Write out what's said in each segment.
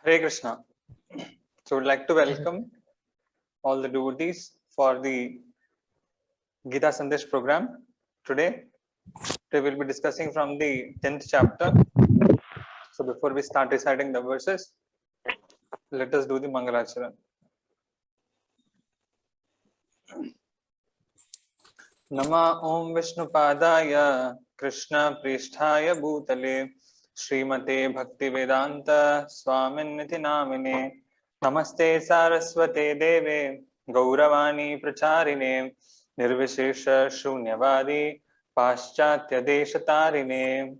Hare Krishna. So, would like to welcome all the devotees for the Gita Sandesh program. Today we'll be discussing from the 10th chapter. So, before we start reciting the verses, let us do the Mangalacharan. Nama Om Vishnupadaya Krishna Pristhaya Bhutale Srimate Bhaktivedanta Swaminiti Namine Namaste Saraswate Deve Gauravani Pracharine Nirvishesha Shunyavadi Paschatya Deshatarine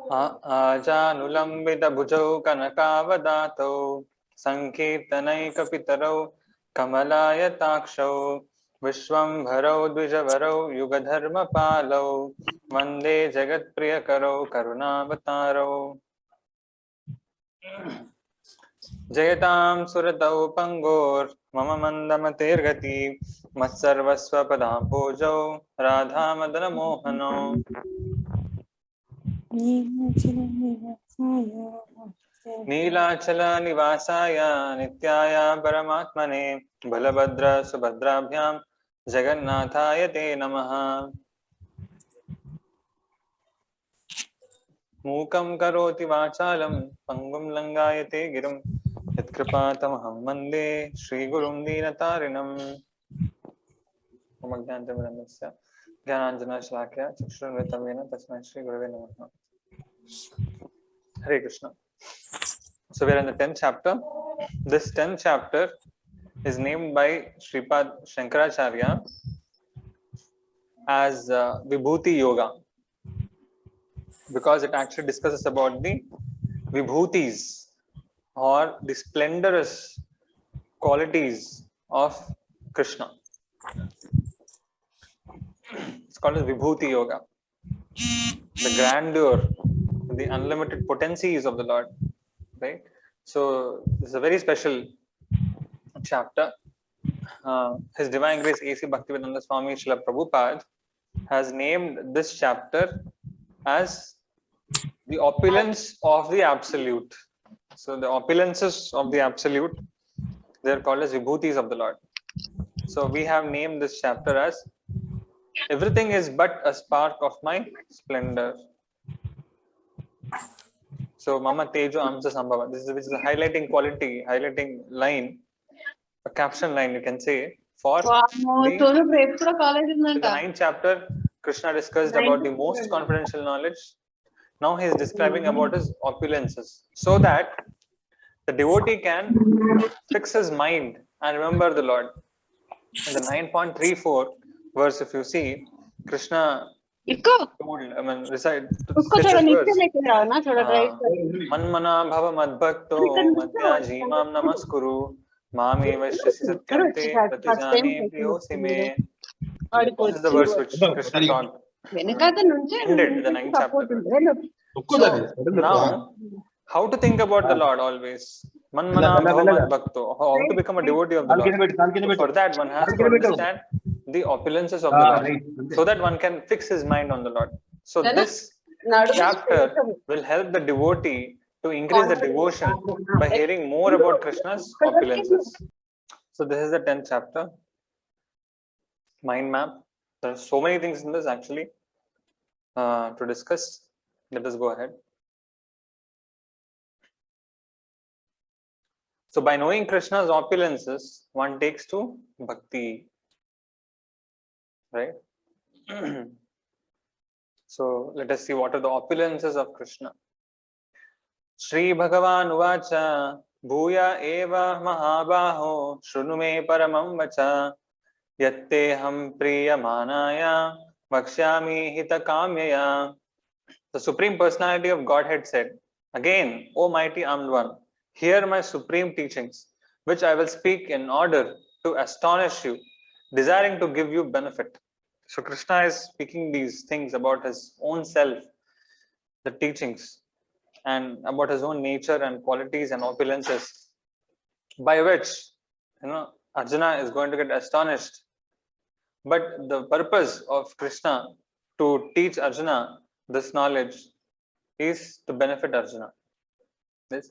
Ajanulambita Bhujau Kanakavadato Sankirtanaikapitaro Kamalayatakshav Vishwambharau Dvijavaru Yugadharmapalau Vande Jagatpriyakarau Karunavataro Jayatam Suratau Pangor Mama Mandamatirgati Matsarvasva Padam Pujau Radha Madana Mohano Neelachala Nivasaya Nityaya Paramatmane Balabhadra Subhadrabhyam Jagannathaya Te Namaha Mukam Karoti Vachalam Pangum Langayate Girum Yatkripatamaham Mande Shri Gurum Dinatarinam Omagyantamirandasya Gyananjana Shlakya Chakshurvritavena Tasmai Shri Gurave Namaha. Hare Krishna. So we are in the 10th chapter. This 10th chapter is named by Sripad Shankaracharya as Vibhuti Yoga because it actually discusses about the Vibhutis or the splendorous qualities of Krishna. It's called as Vibhuti Yoga. The grandeur, the unlimited potencies of the Lord. Right? So this is a very special chapter. His Divine Grace A.C. Bhaktivedanta Swami Srila Prabhupada has named this chapter as the opulence of the Absolute. So the opulences of the Absolute, they are called as Vibhutis of the Lord. So we have named this chapter as Everything is but a spark of my splendor. So Mama Tejo Amsa Sambhava. This is which is a highlighting quality, highlighting line, a caption line you can say for the 9th chapter. Krishna discussed about the most confidential knowledge. Now he is describing about his opulences, so that the devotee can fix his mind and remember the Lord. In the 9.34 verse, if you see, Krishna told, recite this verse. Manmana bhava madbhakto madhyaji mam namaskuru mame vashyasi satyante pratijani priyosi me. This is the verse which Krishna taught. Ended the 9th chapter. So now, how to think about the Lord always? Manmana bhava madbhakto. How to become a devotee of the Lord? For that, one has to understand the opulences of the Lord, so that one can fix his mind on the Lord. So this chapter will help the devotee to increase the devotion by hearing more about Krishna's opulences. So this is the 10th chapter. Mind map. There are so many things in this actually to discuss. Let us go ahead. So by knowing Krishna's opulences, one takes to bhakti. Right? So let us see what are the opulences of Krishna. Shri Bhagavan Uvacha Bhuya Eva Mahabaho Shrunu Me Paramam Vacha Yatte Ham Priya Manaya Vakshyami Hita Kamyaya. The Supreme Personality of Godhead said, Again, O mighty armed one, hear my supreme teachings, which I will speak in order to astonish you, desiring to give you benefit. So Krishna is speaking these things about his own self, the teachings, and about his own nature and qualities and opulences, by which Arjuna is going to get astonished. But the purpose of Krishna to teach Arjuna this knowledge is to benefit Arjuna. Yes?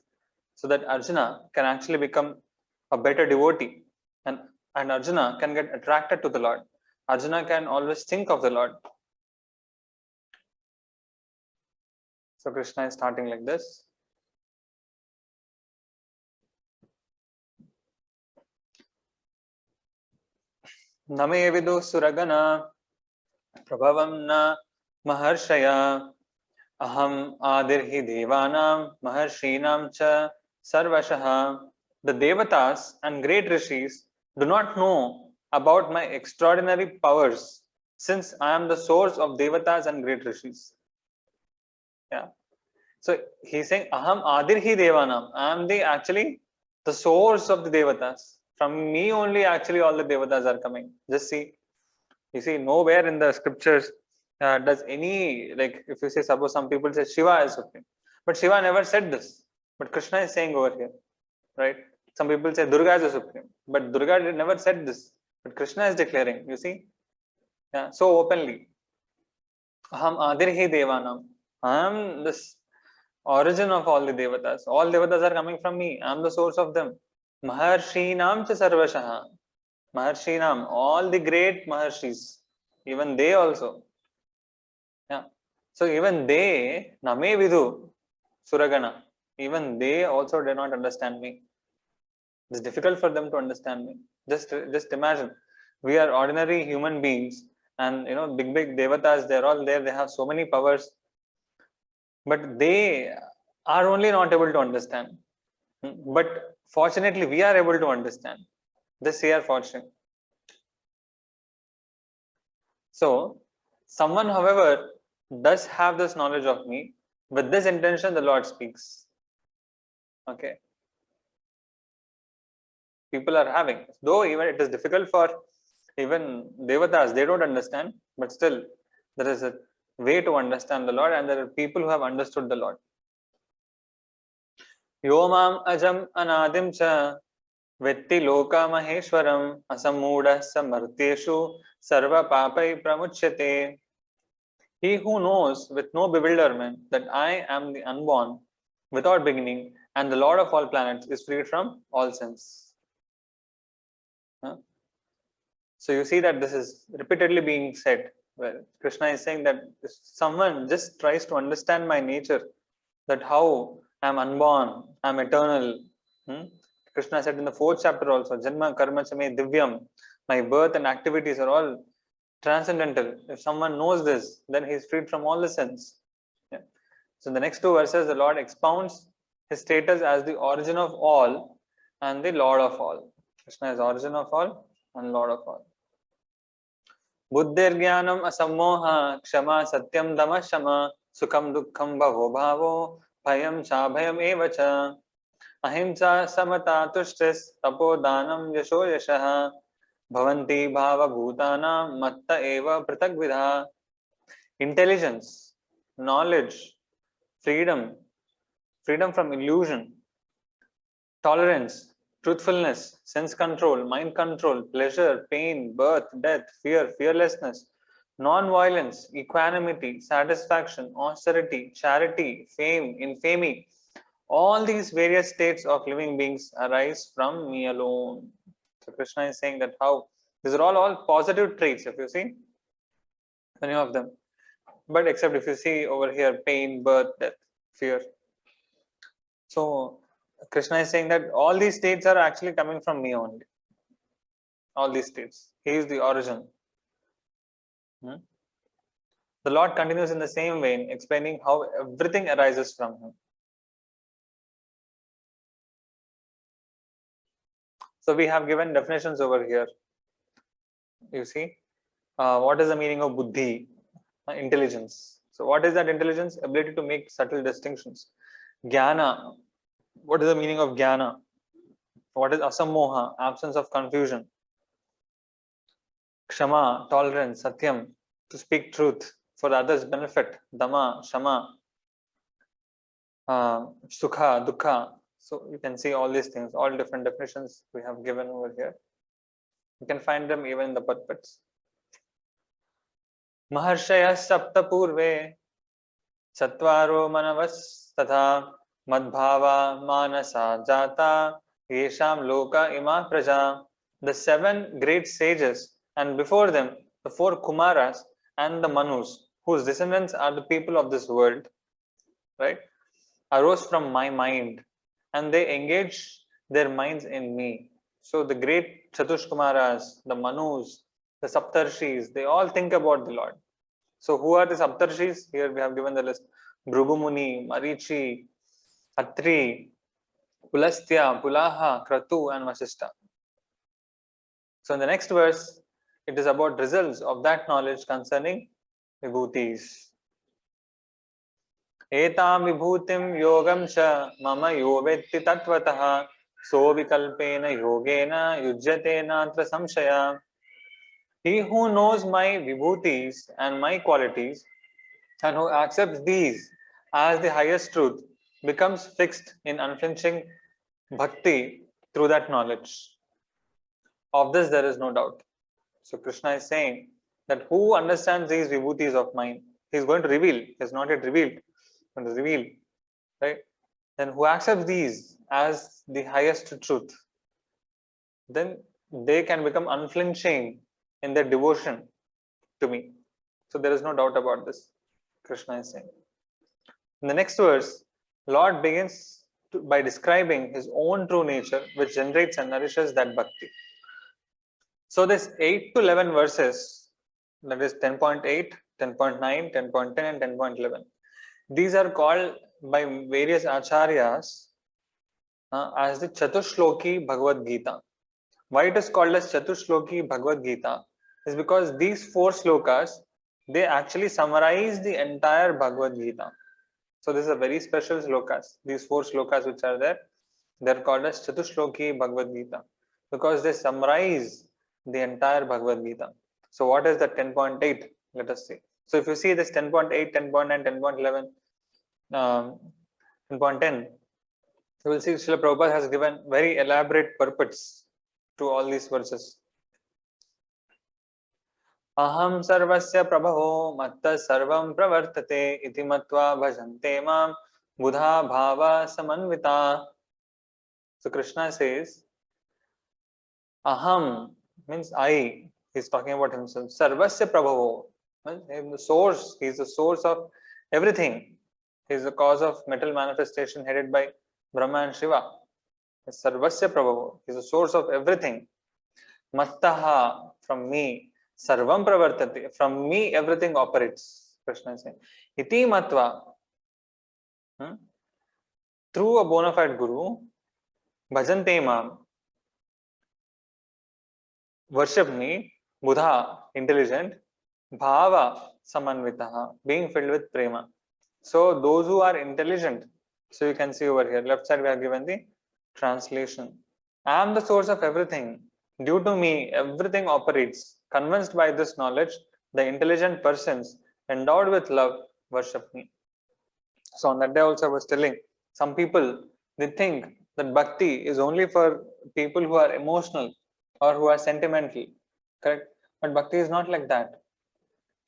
So that Arjuna can actually become a better devotee, and Arjuna can get attracted to the Lord. Arjuna can always think of the Lord. So Krishna is starting like this. Name vidu suragana prabhavam na maharshaya aham adirhi devanam maharshinam cha sarvashah. The devatas and great rishis do not know about my extraordinary powers, since I am the source of devatas and great rishis. Yeah. So he's saying aham adirhi devanam. I am actually the source of the devatas. From me only actually all the devatas are coming. Just see. You see, nowhere in the scriptures does any, like, if you say, suppose some people say Shiva is supreme, but Shiva never said this. But Krishna is saying over here, right? Some people say Durga is the supreme, but Durga never said this. But Krishna is declaring, you see, yeah, so openly. Aham adirhi devanam. I am this origin of all the devatas. All devatas are coming from me. I am the source of them. Maharshinam cha sarvashaha. Maharshinam, all the great Maharshis, even they also. Yeah. So even they, Name Vidhu, Suragana, even they also do not understand me. It's difficult for them to understand me. Just imagine, we are ordinary human beings, and big devatas, they're all there, they have so many powers, but they are only not able to understand. But fortunately, we are able to understand. This year fortune. So, someone, however, does have this knowledge of me. With this intention, the Lord speaks. Okay. People are having. Though even it is difficult for even devatas, they don't understand. But still, there is a way to understand the Lord, and there are people who have understood the Lord. Yomam ajam anadim cha vetti loka maheshwaram asamuda samarteshu sarva papai pramuchyate. He who knows with no bewilderment that I am the unborn, without beginning, and the Lord of all planets is freed from all sins. So you see that this is repeatedly being said, where Krishna is saying that if someone just tries to understand my nature, that how I am unborn, I am eternal. Krishna said in the 4th chapter also, Janma karma chame divyam. My birth and activities are all transcendental. If someone knows this, then he is freed from all the sins. Yeah. So in the next 2 verses, the Lord expounds his status as the origin of all and the Lord of all. Krishna is origin of all and Lord of all. बुद्धिर्ज्ञानम असम्मोह क्षमा सत्यम दम शम सुखम दुखम भवो भावो भयम चाभयम एव च अहिंसा समता तुष्टिस् तपोदानम यशो यशः भवन्ति भावभूतानां मत्त एव पृथग्विधा. Intelligence, knowledge, freedom from illusion, tolerance, truthfulness, sense control, mind control, pleasure, pain, birth, death, fear, fearlessness, non-violence, equanimity, satisfaction, austerity, charity, fame, infamy. All these various states of living beings arise from me alone. So Krishna is saying that how these are all positive traits, if you see, many of them. But except if you see over here, pain, birth, death, fear. So Krishna is saying that all these states are actually coming from me only. All these states. He is the origin. The Lord continues in the same vein, explaining how everything arises from him. So we have given definitions over here. You see, what is the meaning of buddhi? Intelligence. So what is that intelligence? Ability to make subtle distinctions. Jnana. What is the meaning of jnana? What is asammoha? Absence of confusion. Kshama, tolerance. Satyam, to speak truth for the others' benefit. Dama, shama. Sukha, dukkha. So you can see all these things, all different definitions we have given over here. You can find them even in the purports. Maharshaya sapta purve Chatvaro manavas tatha madbhava manasa jata yesham loka ima praja. The 7 great sages, and before them the 4 Kumaras and the Manus, whose descendants are the people of this world, right, arose from my mind, and they engaged their minds in me. So the great Chatushkumaras, the Manus, the Saptarshis, they all think about the Lord. So who are the Saptarshis? Here we have given the list. Bhrugumuni, Marichi, Atri, Pulastya, Pulaha, Kratu, and Vasishta. So in the next verse, it is about results of that knowledge concerning vibhutis. एतां विभूतिं योगं च मम यो वेत्ति तत्त्वतः सो विकल्पेन योगेन युज्यते नात्र संशयः. He who knows my vibhutis and my qualities and who accepts these as the highest truth becomes fixed in unflinching bhakti through that knowledge. Of this there is no doubt. So Krishna is saying that who understands these vibhutis of mine, he is going to reveal. He has not yet revealed. Going to reveal, right? Then who accepts these as the highest truth, then they can become unflinching in their devotion to me. So there is no doubt about this, Krishna is saying. In the next verse, Lord begins by describing his own true nature, which generates and nourishes that bhakti. So this 8 to 11 verses, that is 10.8, 10.9, 10.10 and 10.11, these are called by various acharyas as the Chatushloki Bhagavad Gita. Why it is called as Chatushloki Bhagavad Gita is because these 4 slokas, they actually summarize the entire Bhagavad Gita. So this is a very special slokas. These 4 slokas which are there, they are called as Chatushloki Bhagavad Gita because they summarize the entire Bhagavad Gita. So what is the 10.8? Let us see. So if you see this 10.8, 10.9, 10.11, 10.10, you will see Srila Prabhupada has given very elaborate purports to all these verses. Aham sarvasya prabhavo matta sarvam pravartate iti matva bhajante mam buddha bhava samanvita. So Krishna says, Aham means I. He's talking about himself. Sarvasya prabhavo, the source. He is the source of everything. He is the cause of metal manifestation headed by Brahma and Shiva. Sarvasya prabhavo. He is the source of everything. Mattaha, from me. Sarvam pravartate, from me everything operates. Krishna is saying. Iti matva, through a bona fide guru, bhajante mam, worship me, buddha, intelligent, bhava, samanvitaha, being filled with prema. So those who are intelligent, so you can see over here, left side we have given the translation. I am the source of everything. Due to me, everything operates. Convinced by this knowledge, the intelligent persons endowed with love worship me. So on that day also I was telling, some people, they think that bhakti is only for people who are emotional or who are sentimental, correct? But bhakti is not like that.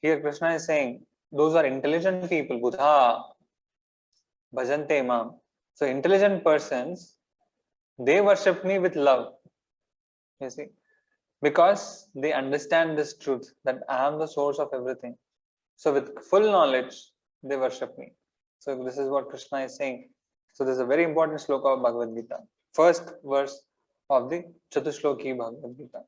Here Krishna is saying, those are intelligent people, buddha, bhajante mam. So intelligent persons, they worship me with love. You see, because they understand this truth that I am the source of everything. So with full knowledge, they worship me. So this is what Krishna is saying. So this is a very important sloka of Bhagavad Gita. First verse of the Chatushloki Bhagavad Gita.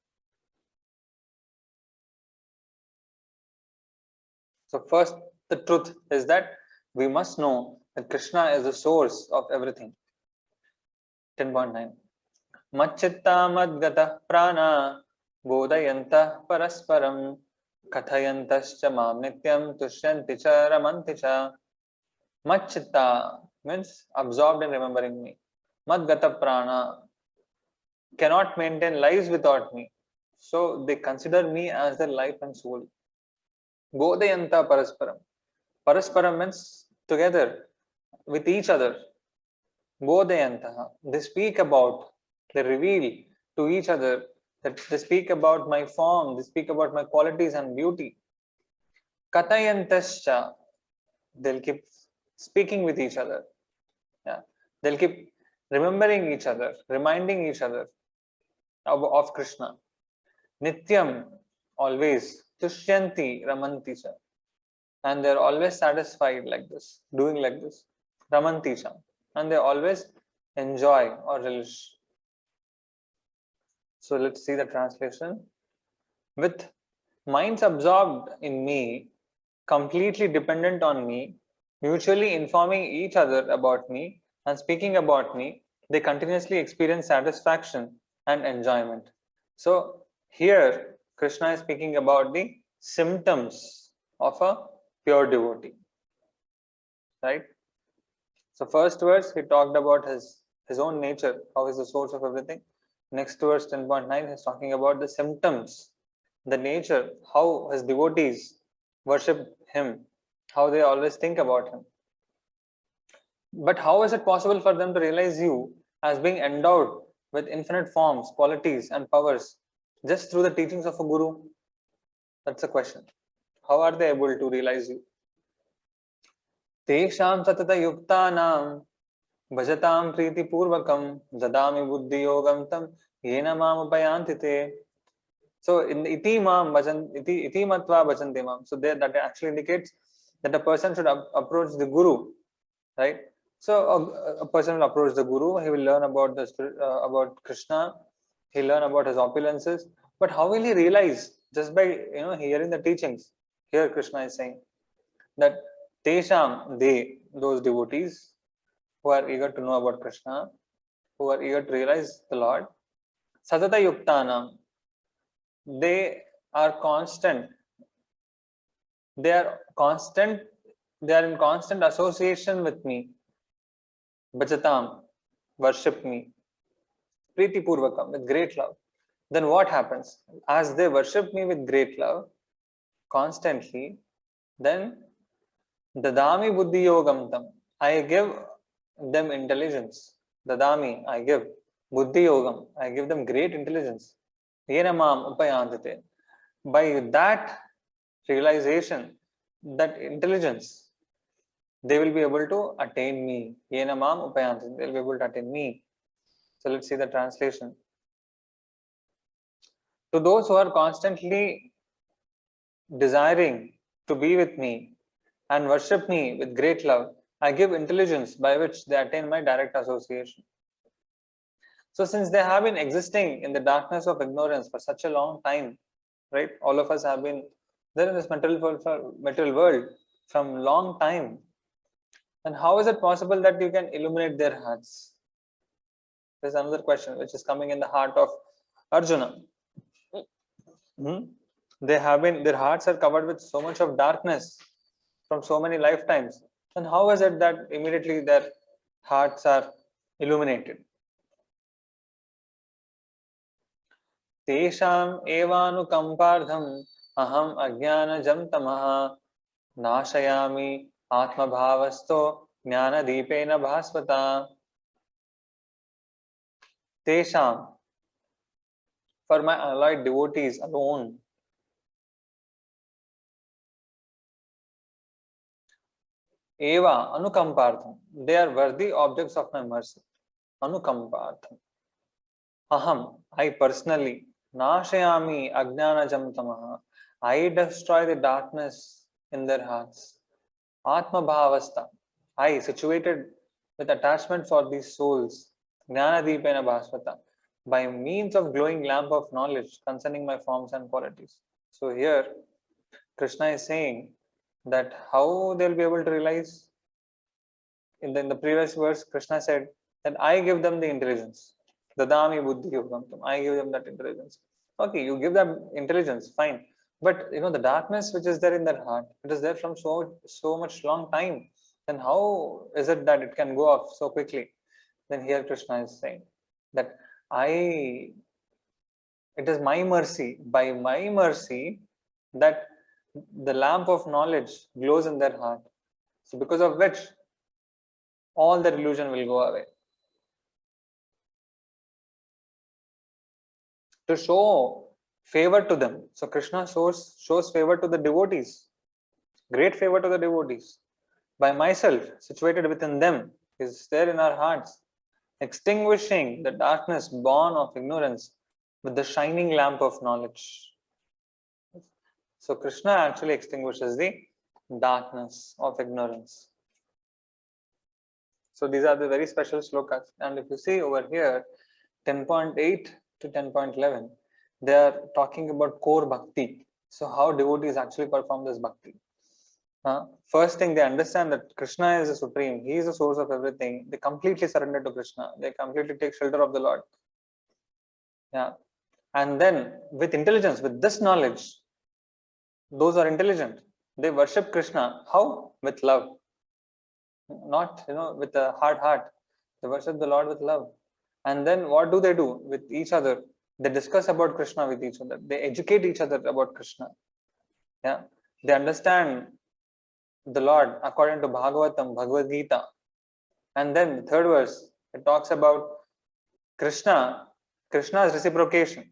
So first, the truth is that we must know that Krishna is the source of everything. 10.9. Machchitta madgata prana bodhayanta parasparam kathayantascha mam nityam tushyanti cha ramanti cha. Machchitta means absorbed in remembering me. Madgata prana cannot maintain lives without me. So they consider me as their life and soul. Bodhayanta parasparam. Parasparam means together with each other. Bodhayanta. They speak about, they reveal to each other, that they speak about my form, they speak about my qualities and beauty. Kathayantascha. They'll keep speaking with each other. Yeah, they'll keep remembering each other, reminding each other of Krishna. Nityam, always. Tushyanti, ramanti cha. And they're always satisfied like this, doing like this. Ramanti cha. And they always enjoy or relish. So let's see the translation. With minds absorbed in me, completely dependent on me, mutually informing each other about me and speaking about me, they continuously experience satisfaction and enjoyment. So here Krishna is speaking about the symptoms of a pure devotee, right? So first verse he talked about his own nature, how is the source of everything. Next verse 10.9 he's talking about the symptoms, the nature, how his devotees worship him, how they always think about him. But how is it possible for them to realize you as being endowed with infinite forms, qualities, and powers just through the teachings of a guru? That's the question. How are they able to realize you? Tesham satata yuktanam bhajatam priti purvakam dadami buddhi yogam tam yena mam upayantite. So in iti mam bhajan iti matva bhajanti mam. So there that actually indicates that a person should approach the guru, right? So a person will approach the guru. He will learn about about Krishna. He'll learn about his opulences. But how will he realize just by hearing the teachings? Here Krishna is saying that Tesham, those devotees who are eager to know about Krishna, who are eager to realize the Lord, Satata Yuktanam, they are constant. They are constant. They are in constant association with me. Bhajatam, worship me. Priti Purvakam, with great love. Then what happens? As they worship me with great love, constantly, then Dadami Buddhi Yogam tam. I give them intelligence. Dadami, I give. Buddhi Yogam, I give them great intelligence. Yena mam upayantite. By that realization, that intelligence, they will be able to attain me. Yena mam upayantite. They will be able to attain me. So let's see the translation. To those who are constantly desiring to be with me and worship me with great love, I give intelligence by which they attain my direct association. So since they have been existing in the darkness of ignorance for such a long time, right? All of us have been there in this material world from long time. And how is it possible that you can illuminate their hearts? There's another question which is coming in the heart of Arjuna. Their hearts are covered with so much of darkness from so many lifetimes. And how is it that immediately their hearts are illuminated? Tesham evanukampardham aham ajnanajam tamaha nashayami atma bhavasto jnana deepena bhasvata. Tesham, for my allied devotees alone. Eva anukampartham, they are worthy objects of my mercy. Anukampartham. Aham, I personally, nashayami ajnanajam tamaha, I destroy the darkness in their hearts. Atma bhavasta, I situated with attachment for these souls. Jnana deepena bhasvata, by means of glowing lamp of knowledge concerning my forms and qualities. So here Krishna is saying that how they'll be able to realize. In the previous verse, Krishna said that I give them the intelligence. Dadami buddhi yogam. I give them that intelligence. Okay, you give them intelligence, fine. But the darkness which is there in their heart, it is there from so much long time. Then how is it that it can go off so quickly? Then here Krishna is saying that it is my mercy, by my mercy, that the lamp of knowledge glows in their heart. So because of which all the illusion will go away. To show favor to them. So Krishna shows favor to the devotees. Great favor to the devotees. by myself, situated within them, is there in our hearts, extinguishing the darkness born of ignorance with the shining lamp of knowledge. So Krishna actually extinguishes the darkness of ignorance. So these are the very special slokas. And if you see over here, 10.8 to 10.11, they are talking about core bhakti. So how devotees actually perform this bhakti. First thing, they understand that Krishna is the supreme. He is the source of everything. They completely surrender to Krishna. They completely take shelter of the Lord. Yeah. And then with intelligence, with this knowledge, those are intelligent. They worship Krishna. How? With love. Not, with a hard heart. They worship the Lord with love. And then what do they do with each other? They discuss about Krishna with each other. They educate each other about Krishna. Yeah. They understand the Lord according to Bhagavatam, Bhagavad Gita. And then the third verse, it talks about Krishna's reciprocation.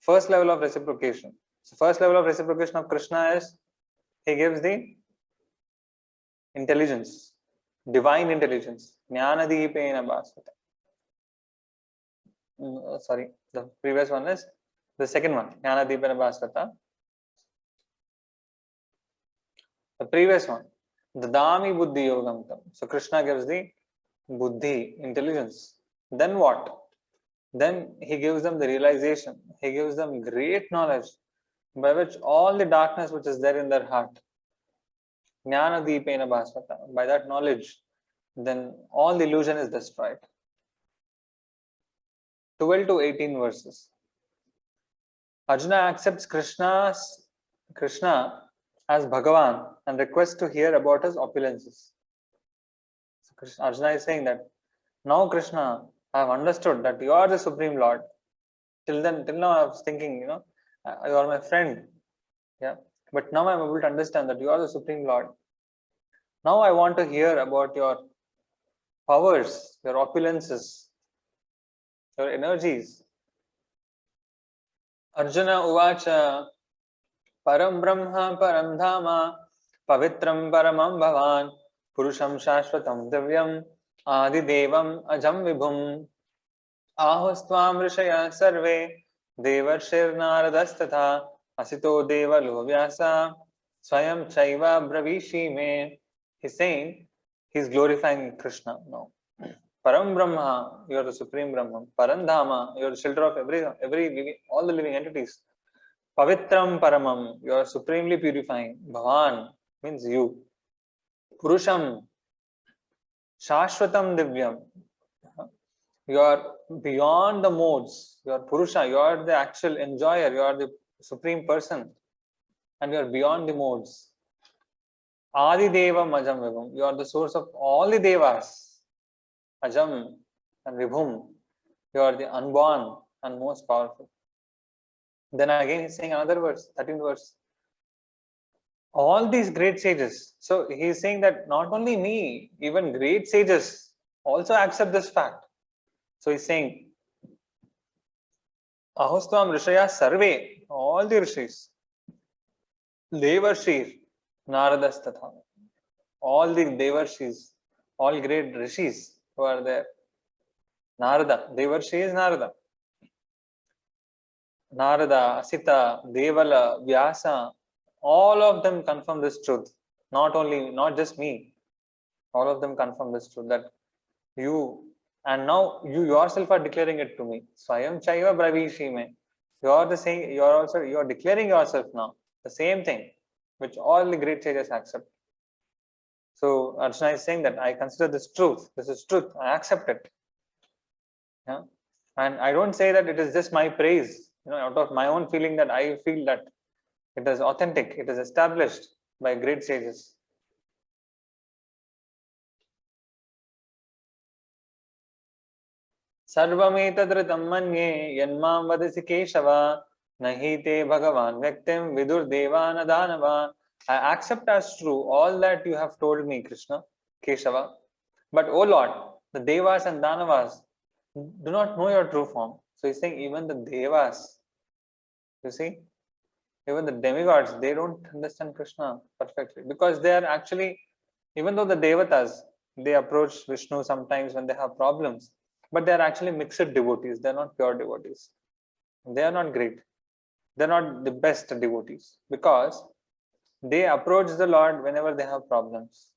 First level of reciprocation. So first level of reciprocation of Krishna is he gives the intelligence, divine intelligence. Jnanadipena bhasvata. Sorry, the previous one is the second one, Jnanadipena bhasvata. The previous one, Dadami buddhi yogam tam. So Krishna gives the buddhi, intelligence. Then what? Then he gives them the realization. He gives them great knowledge by which all the darkness which is there in their heart, Jnana Deepena Bhasvata, by that knowledge, then all the illusion is destroyed. 12 to 18 verses. Arjuna accepts Krishna as Bhagavan and requests to hear about his opulences. So Arjuna is saying that, now Krishna, I have understood that you are the Supreme Lord. Till now I was thinking, you are my friend. Yeah. But now I'm able to understand that you are the Supreme Lord. Now I want to hear about your powers, your opulences, your energies. Arjuna uvacha param brahma param dhama pavitram paramam bhavan purusham shashvatam divyam adi devam ajam vibhum ahostvam rishaya sarve devarshir naradastatha asito devalo vyasa swayam chaiva bravishi me. He's saying, he's glorifying Krishna now. Param Brahma, you are the Supreme Brahman. Parandhama, you are the shelter of every living, all the living entities. Pavitram Paramam, you are supremely purifying. Bhavan means you. Purusham, Shashvatam Divyam, you are beyond the modes. You are Purusha, you are the actual enjoyer, you are the supreme person, and you are beyond the modes. Adi Deva Ajam Vibhum, you are the source of all the Devas. Ajam and Vibhum, you are the unborn and most powerful. Then again he's saying another verse, 13th verse. All these great sages. So he's saying that not only me, even great sages also accept this fact. So he's saying, Ahostvam Rishaya Sarve, all the Rishis, Devarshir, Naradas Tatha, all the Devarshis, all great Rishis who are there. Narada, Devarshi is Narada. Narada, Asita, Devala, Vyasa, all of them confirm this truth. Not just me. All of them confirm this truth that you, and now you yourself are declaring it to me. Swayam Chaiva Bravishi me. You are the same, you are declaring yourself now. The same thing, which all the great sages accept. So Arjuna is saying that I consider this truth. This is truth. I accept it. Yeah. And I don't say that it is just my praise, out of my own feeling, that I feel that it is authentic, it is established by great sages. Sarvametadritam manye yanmam vadasi keshava nahi te bhagavan vyaktim vidur devana danava. I accept as true all that you have told me, Krishna, Keshava. But, O Lord, the Devas and Danavas do not know your true form. So he's saying even the Devas, you see, even the demigods, they don't understand Krishna perfectly because they are actually Even though the Devatas, they approach Vishnu sometimes when they have problems, but they are actually mixed devotees. They are not pure devotees. They are not great. They are not the best devotees because they approach the Lord whenever they have problems.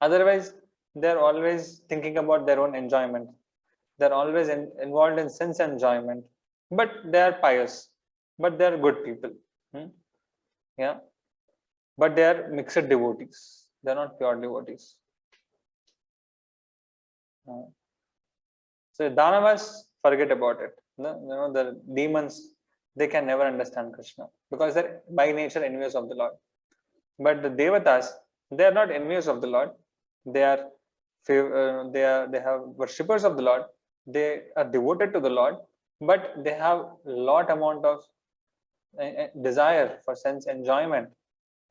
Otherwise, they are always thinking about their own enjoyment. They are always involved in sense enjoyment, but they are pious, but they are good people. Yeah, but they are mixed devotees. They are not pure devotees. So Danavas, forget about it. The demons, they can never understand Krishna because they're by nature enemies of the Lord. But the Devatas, they are not enemies of the Lord. They are they have worshippers of the Lord. They are devoted to the Lord, but they have lot amount of desire for sense enjoyment.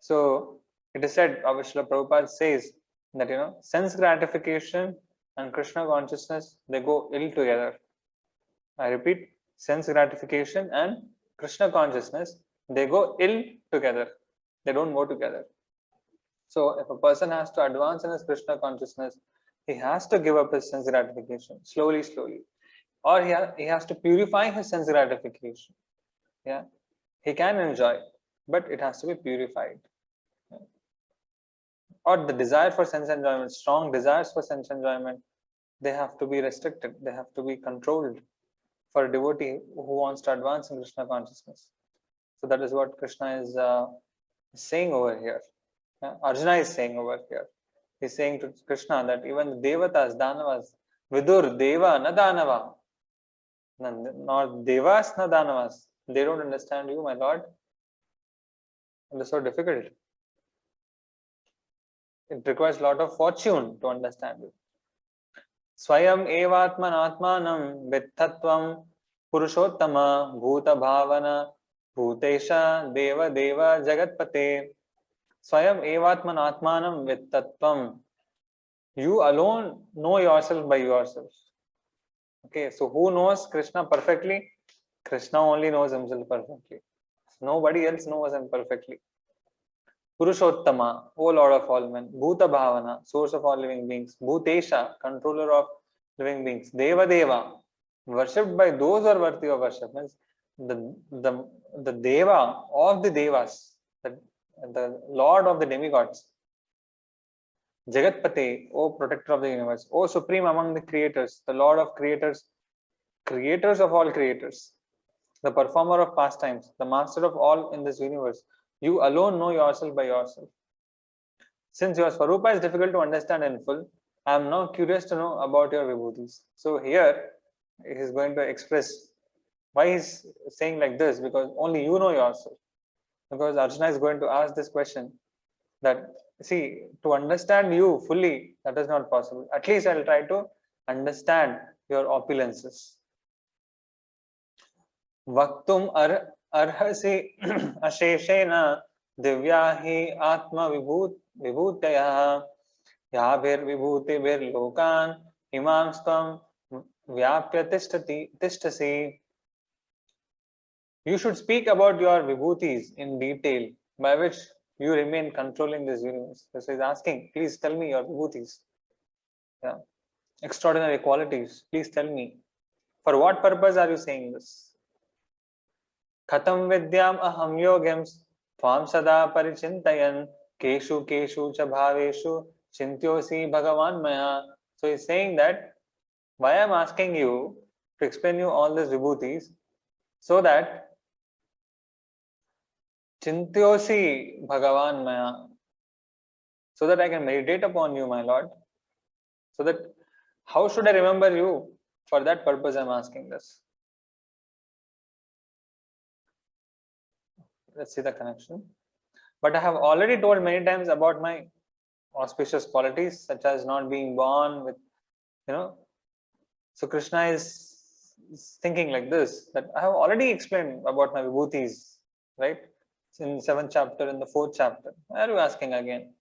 So it is said, our Srila Prabhupada says that sense gratification and Krishna consciousness, they go ill together. I repeat, sense gratification and Krishna consciousness, they go ill together. They don't go together. So if a person has to advance in his Krishna consciousness, he has to give up his sense gratification slowly, slowly. Or he has to purify his sense gratification. Yeah, he can enjoy, but it has to be purified. Yeah. Or the desire for sense enjoyment, strong desires for sense enjoyment, they have to be restricted. They have to be controlled for a devotee who wants to advance in Krishna consciousness. So that is what Krishna is saying over here. Arjuna is saying over here. He's saying to Krishna that even the Devatas, Danavas, Vidur, Deva, na Danava, nor Devas, na Danavas. They don't understand you, my Lord. It is so difficult. It requires a lot of fortune to understand you. Swayam evatman atmanam vitthatvam purushottama bhuta bhavana bhutesha deva deva jagatpate. Swayam evatman atmanam vitthatvam. You alone know yourself by yourself. Okay, so who knows Krishna perfectly? Krishna only knows himself perfectly. Nobody else knows him perfectly. Purushottama, O Lord of all men. Bhuta Bhavana, source of all living beings. Bhutesha, controller of living beings. Deva Deva, worshipped by those who are worthy of worship. Means the Deva of the Devas, the Lord of the demigods. Jagatpate, O protector of the universe. O supreme among the creators, the Lord of creators, creators of all creators, the performer of pastimes, the master of all in this universe. You alone know yourself by yourself. Since your Swarupa is difficult to understand in full, I am now curious to know about your vibhutis. So here he is going to express why he's saying like this, because only you know yourself. Because Arjuna is going to ask this question that, see, to understand you fully, that is not possible. At least I'll try to understand your opulences. Vaktum arhasi asheshena divya hi atma vibhutaya yabhir vibhutibhir lokan imamstam vyapya tishtasi. You should speak about your vibhutis in detail, by which you remain controlling this universe. So he's asking, please tell me your vibhutis. Yeah. Extraordinary qualities. Please tell me. For what purpose are you saying this? Khatam vidyam aham yogyams tvam sada parichintayan keshu keshu cha bhaveshu chintyosi bhagavan maya. So he's saying that why I'm asking you to explain you all these vibhutis, so that chintyosi bhagavan maya, so that I can meditate upon you, my Lord. So that how should I remember you? For that purpose I'm asking this. Let's see the connection. But I have already told many times about my auspicious qualities, such as not being born with, So Krishna is thinking like this, that I have already explained about my vibhutis, right? In 7th chapter, in the 4th chapter. Why are you asking again?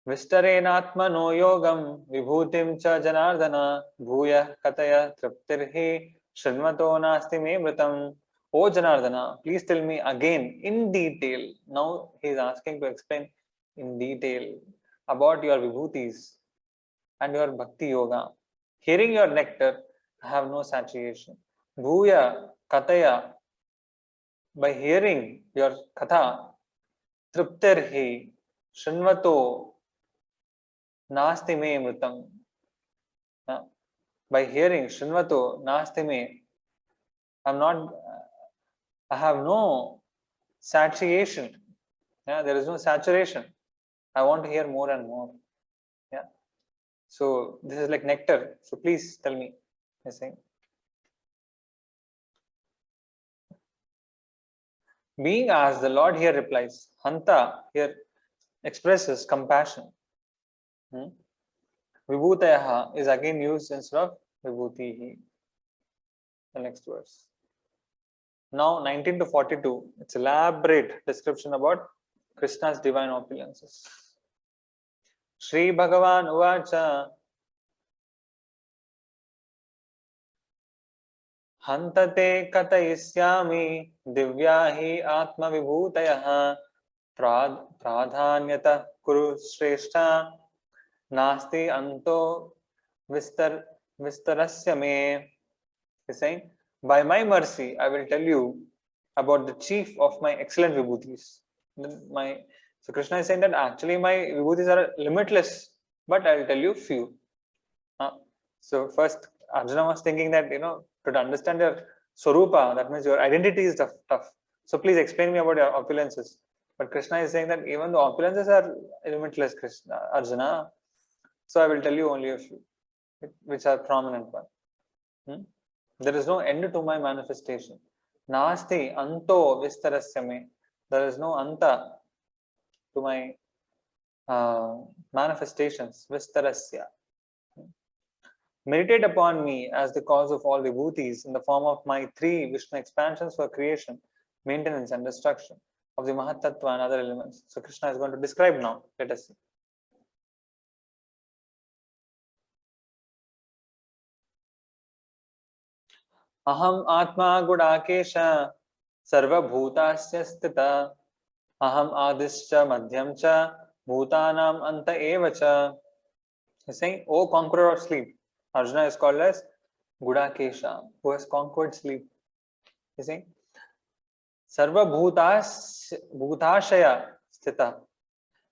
Vistarenatma no yogam vibhutim cha janardana bhuya kataya triptirhi shrinmato nasti me mritam. O Janardana, please tell me again in detail. Now he is asking to explain in detail about your vibhutis and your bhakti yoga. Hearing your nectar, I have no satiation. Bhuya kataya, by hearing your katha, triptirhi, shinvato, nasti me mritam. By hearing shinvato, nasti me, I'm not, I have no satiation. Yeah, there is no saturation. I want to hear more and more. Yeah. So this is like nectar. So please tell me. You're saying. Being asked, the Lord here replies. Hanta here expresses compassion. Vibhutayaha is again used instead of vibhutihi. The next verse. Now 19 to 42. It's elaborate description about Krishna's divine opulences. Shri Bhagavan Uvacha Hantate Katayisyami Divya hi Atma Vibhutayah Pradhanyata Kuru Shrestha Nasti Anto Vistarasya Me. He's saying, by my mercy, I will tell you about the chief of my excellent vibhutis. So Krishna is saying that actually my vibhutis are limitless, but I will tell you few. So first, Arjuna was thinking that, to understand your Swarupa, that means your identity is tough. So please explain me about your opulences. But Krishna is saying that even the opulences are limitless, Arjuna. So I will tell you only a few, which are prominent one. There is no end to my manifestation. Nasti anto vistarasya me. There is no anta to my manifestations. Vistarasya. Meditate upon me as the cause of all vibhutis in the form of my 3 Vishnu expansions for creation, maintenance and destruction of the Mahatattva and other elements. So Krishna is going to describe now. Let us see. Aham Atma Gudakesha Sarva Bhutasya Sthita Aham Adischa Madhyam Cha Bhutanam Anta Evacha. He's saying, O conqueror of sleep. Arjuna is called as Gudakesha, who has conquered sleep. He's saying, Sarva Bhutashaya Sthita.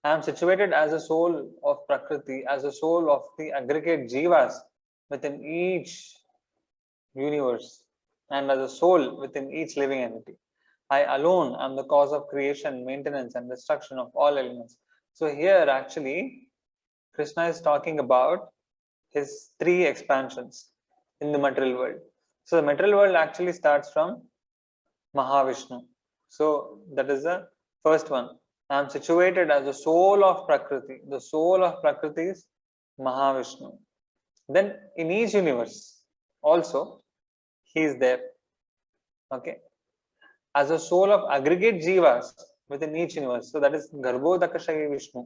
I am situated as a soul of Prakriti, as a soul of the aggregate jivas within each universe, and as a soul within each living entity. I alone am the cause of creation, maintenance, and destruction of all elements. So here actually, Krishna is talking about his 3 expansions in the material world. So the material world actually starts from Mahavishnu. So that is the first one. I am situated as the soul of Prakriti. The soul of Prakriti is Mahavishnu. Then in each universe also he is there. Okay. As a soul of aggregate jivas within each universe. So that is Garbhodakashayi Vishnu.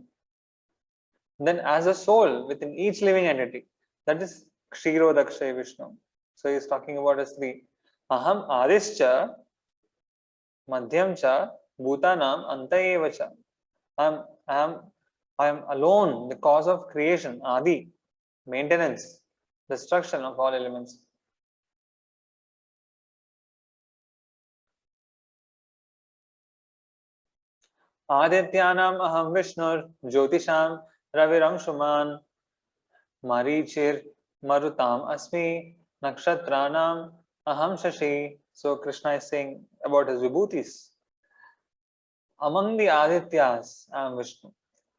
Then as a soul within each living entity. That is Kshirodakashayi Vishnu. So he is talking about as 3. Aham Adischa Madhyam Cha Bhutanam Anta Evacha. I am alone the cause of creation, Adi, maintenance, destruction of all elements. Adityanam aham Vishnur Jyotisham Raviramshuman Marichir Marutam Asmi Nakshratranam aham Shashi. So Krishna is saying about his vibhutis. Among the Adityas, I am Vishnu.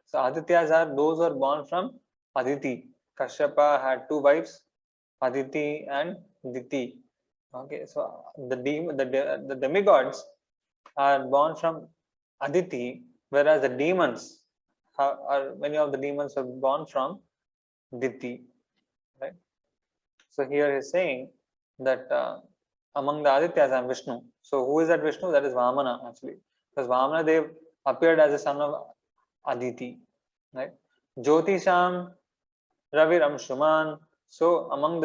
So Adityas are those who are born from Aditi. Kashyapa had 2 wives, Aditi and Diti. Okay, so the demigods are born from Aditi, whereas the demons many of the demons are born from Diti. Right. So here he is saying that among the Adityas I am Vishnu. So who is that Vishnu? That is Vamana actually. Because Vamana Dev appeared as a son of Aditi. Right. Jyotisham Raviramshuman. So among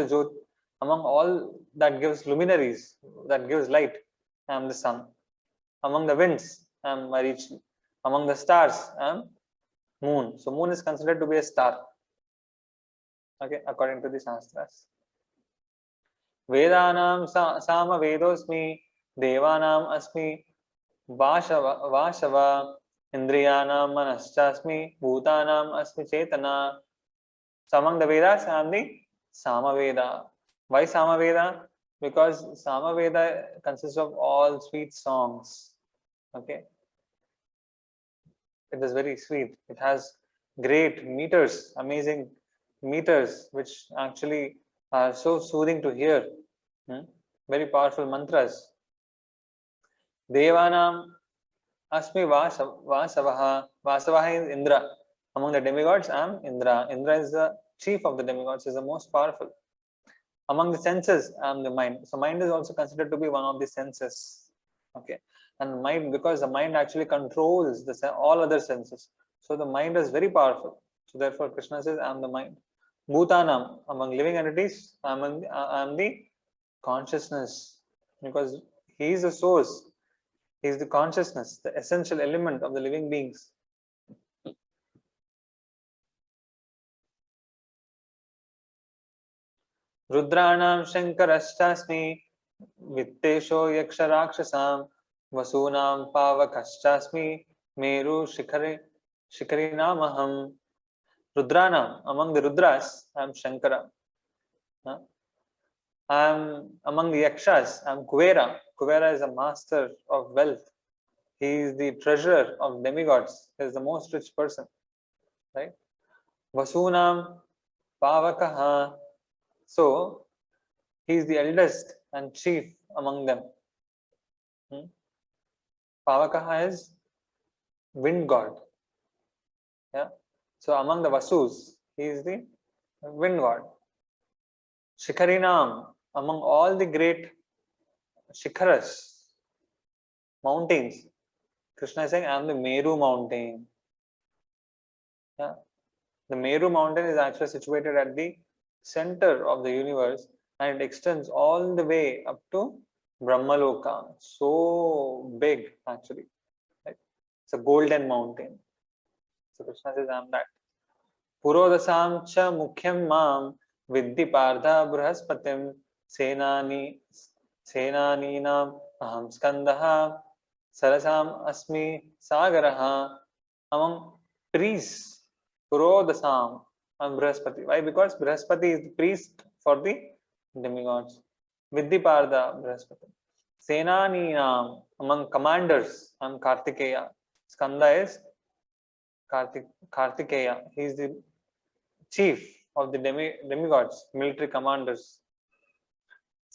all that gives luminaries, that gives light, I am the sun. Among the winds, I am Marichi. Among the stars, I am moon. So moon is considered to be a star. Okay, according to the Shastras. Vedanam sama vedosmi, devanam asmi Vashava, Indriyanam Manaschasmi, Bhutanam Asmi Chetana. So among the Vedas, I am the Samaveda. Why Samaveda? Because Samaveda consists of all sweet songs. Okay. It is very sweet. It has great meters, amazing meters, which actually are so soothing to hear. Very powerful mantras. Devanam Asmi Vasavaha. Vasavaha is Indra. Among the demigods, I am Indra. Indra is the chief of the demigods, is the most powerful. Among the senses, I am the mind. So mind is also considered to be one of the senses. Okay. And mind, because the mind actually controls all other senses. So the mind is very powerful. So therefore Krishna says, I am the mind. Bhutanam, among living entities, I am the consciousness. Because he is the source. He is the consciousness, the essential element of the living beings. Rudranam Shankarashchasmi, Vittesho Yaksharakshasam, Vasunam Pavakashchasmi, Meru Shikarinamaham. Rudranam, among the Rudras, I am Shankara. I am among the Yakshas, I am Kuvera. Kuvera is a master of wealth. He is the treasurer of demigods. He is the most rich person. Right? Vasunam Pavakaha. So, he is the eldest and chief among them. Pavakaha is wind god. Yeah. So, among the Vasus, he is the wind god. Shikarinam, among all the great Shikharas, mountains, Krishna is saying, I am the Meru mountain. Yeah. The Meru mountain is actually situated at the center of the universe and it extends all the way up to Brahmaloka. So big, actually. Right? It's a golden mountain. So Krishna says, I am that. Purodasam cha mukhyam mam vidhi partha brahaspatim senaninam aham skandaha sarasam asmi sagaraha. Among trees, Purodasam and Brihaspati. Why? Because Brihaspati is the priest for the demigods. Vidhiparda Brihaspati. Senaninam, among commanders, and Kartikeya. Skanda is Kartikeya. He is the chief of the demigods, military commanders.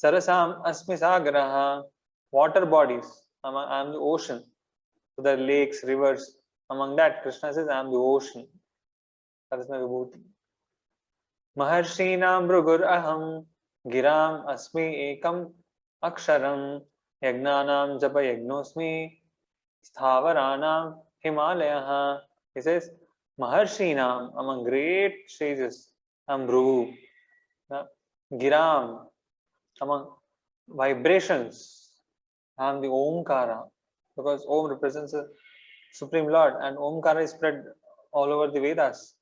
Sarasam Asmi Sagaraha, water bodies. I am the ocean. So there are lakes, rivers. Among that, Krishna says, I am the ocean. That is my vibhuti. Maharshina Mrugur Aham Giram Asmi Ekam Aksharam Yagnanam Japa Yagnosmi Sthavaranam Himalaya. He says, Maharshinam, among great sages, Amru, Giram, among vibrations, I am the Omkara, because Om represents the Supreme Lord and Omkara is spread all over the Vedas.